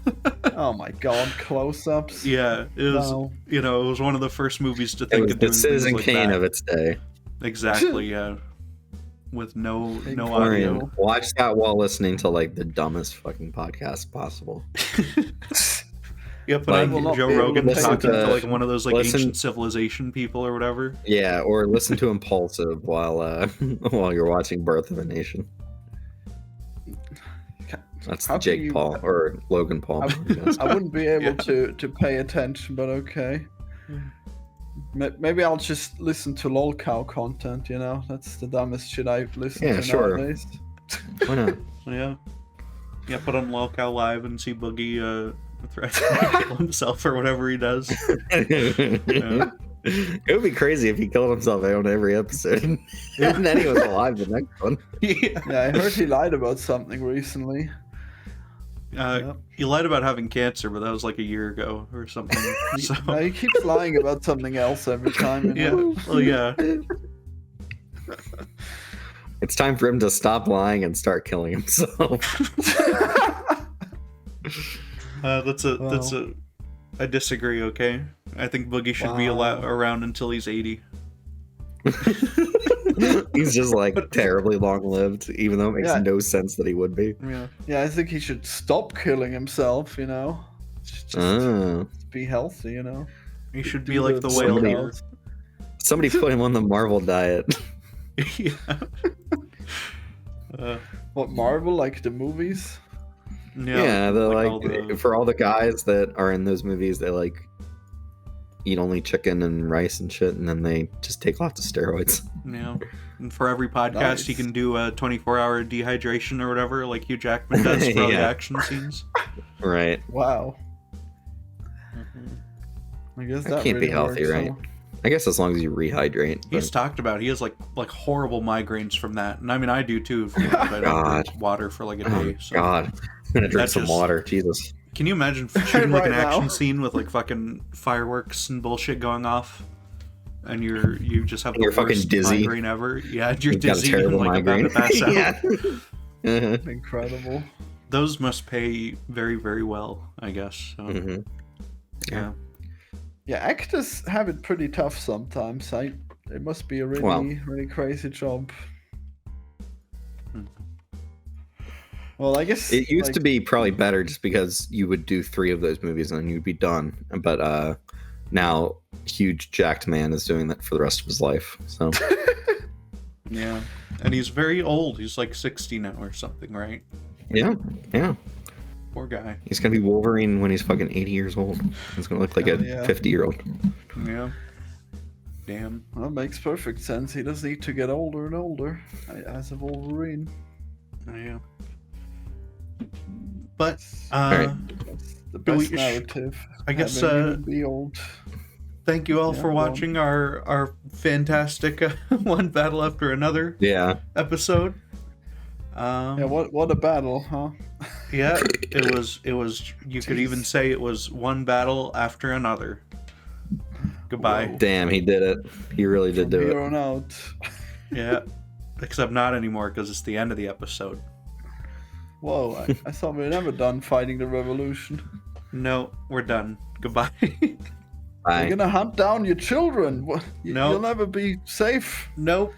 S3: Mm-hmm.
S2: Oh my god, close-ups.
S1: Yeah, it was it was one of the first movies to think of doing
S3: the Citizen
S1: like
S3: Kane
S1: that.
S3: of its day.
S1: Exactly, yeah. With no
S3: Florian,
S1: audio.
S3: watch that while listening to like the dumbest fucking podcast possible.
S1: Yeah, but
S3: Like,
S1: Joe Rogan talking to like
S3: to-
S1: one of those like
S3: listen-
S1: ancient civilization people or whatever.
S3: Yeah, or listen to Impulsive while you're watching Birth of a Nation. That's
S2: How
S3: Jake
S2: can you-
S3: Paul or Logan Paul.
S2: I wouldn't be able to pay attention, but okay. Maybe I'll just listen to lolcow content, you know? That's the dumbest shit I've listened to nowadays.
S3: Why not?
S1: Yeah, put on Lolcow Live and see Boogie threaten to kill himself or whatever he does. Yeah.
S3: It would be crazy if he killed himself on every episode, and then he was alive the next one.
S1: Yeah.
S2: Yeah, I heard he lied about something recently.
S1: He lied about having cancer, but that was like a year ago or something. So
S2: No, he keeps lying about something else every time. You know?
S1: yeah, well, yeah.
S3: It's time for him to stop lying and start killing himself.
S1: I disagree. Okay, I think Boogie should be around until he's 80.
S3: He's just like terribly long-lived, even though it makes no sense that he would be.
S2: Yeah, I think he should stop killing himself. You know, just be healthy. You know,
S1: He should be like the whale eater.
S3: Somebody put him on the Marvel diet.
S1: Yeah.
S2: What, Marvel, like the movies?
S3: Yeah, for all the guys that are in those movies, they like eat only chicken and rice and shit, and then they just take lots of steroids.
S1: Yeah. And for every podcast, he can do a 24-hour dehydration or whatever, like Hugh Jackman does for all the action scenes.
S3: Right.
S2: Wow. I guess that
S3: can't
S2: really
S3: be healthy,
S2: works,
S3: right? I guess as long as you rehydrate.
S1: He's talked about he has like horrible migraines from that, and I mean I do too. If I don't drink water for like a day. So.
S3: God, I'm gonna drink some water. Jesus.
S1: Can you imagine shooting like an action scene with like fucking fireworks and bullshit going off, and you just have the worst
S3: fucking dizzy
S1: migraine ever? Yeah, you're
S3: You've
S1: dizzy and like
S3: migraine.
S1: about to pass out.
S3: Yeah.
S2: Incredible.
S1: Those must pay very, very well, I guess. So, yeah.
S2: Yeah, actors have it pretty tough sometimes. It must be a really crazy job. Well, I guess
S3: it used to be probably better just because you would do 3 of those movies and then you'd be done. But now, huge jacked man is doing that for the rest of his life. So
S1: yeah, and he's very old. He's like 60 now or something, right?
S3: Yeah.
S1: Poor guy.
S3: He's gonna be Wolverine when he's fucking 80 years old. He's gonna look like a 50-year-old.
S1: Yeah. Damn.
S2: Well, that makes perfect sense. He does need to get older and older as a Wolverine.
S1: Yeah. But
S2: that's the best narrative.
S1: I guess
S2: be old.
S1: Thank you all for watching our fantastic One Battle After Another episode.
S2: What a battle, huh?
S1: Yeah, it was you could even say it was one battle after another. Goodbye.
S2: Whoa.
S3: Damn, he did it. He really did do it.
S2: Here on out.
S1: Yeah, except not anymore because it's the end of the episode.
S2: Whoa, I thought we were never done fighting the revolution.
S1: No, we're done. Goodbye.
S2: We're gonna hunt down your children. You'll never be safe.
S1: Nope.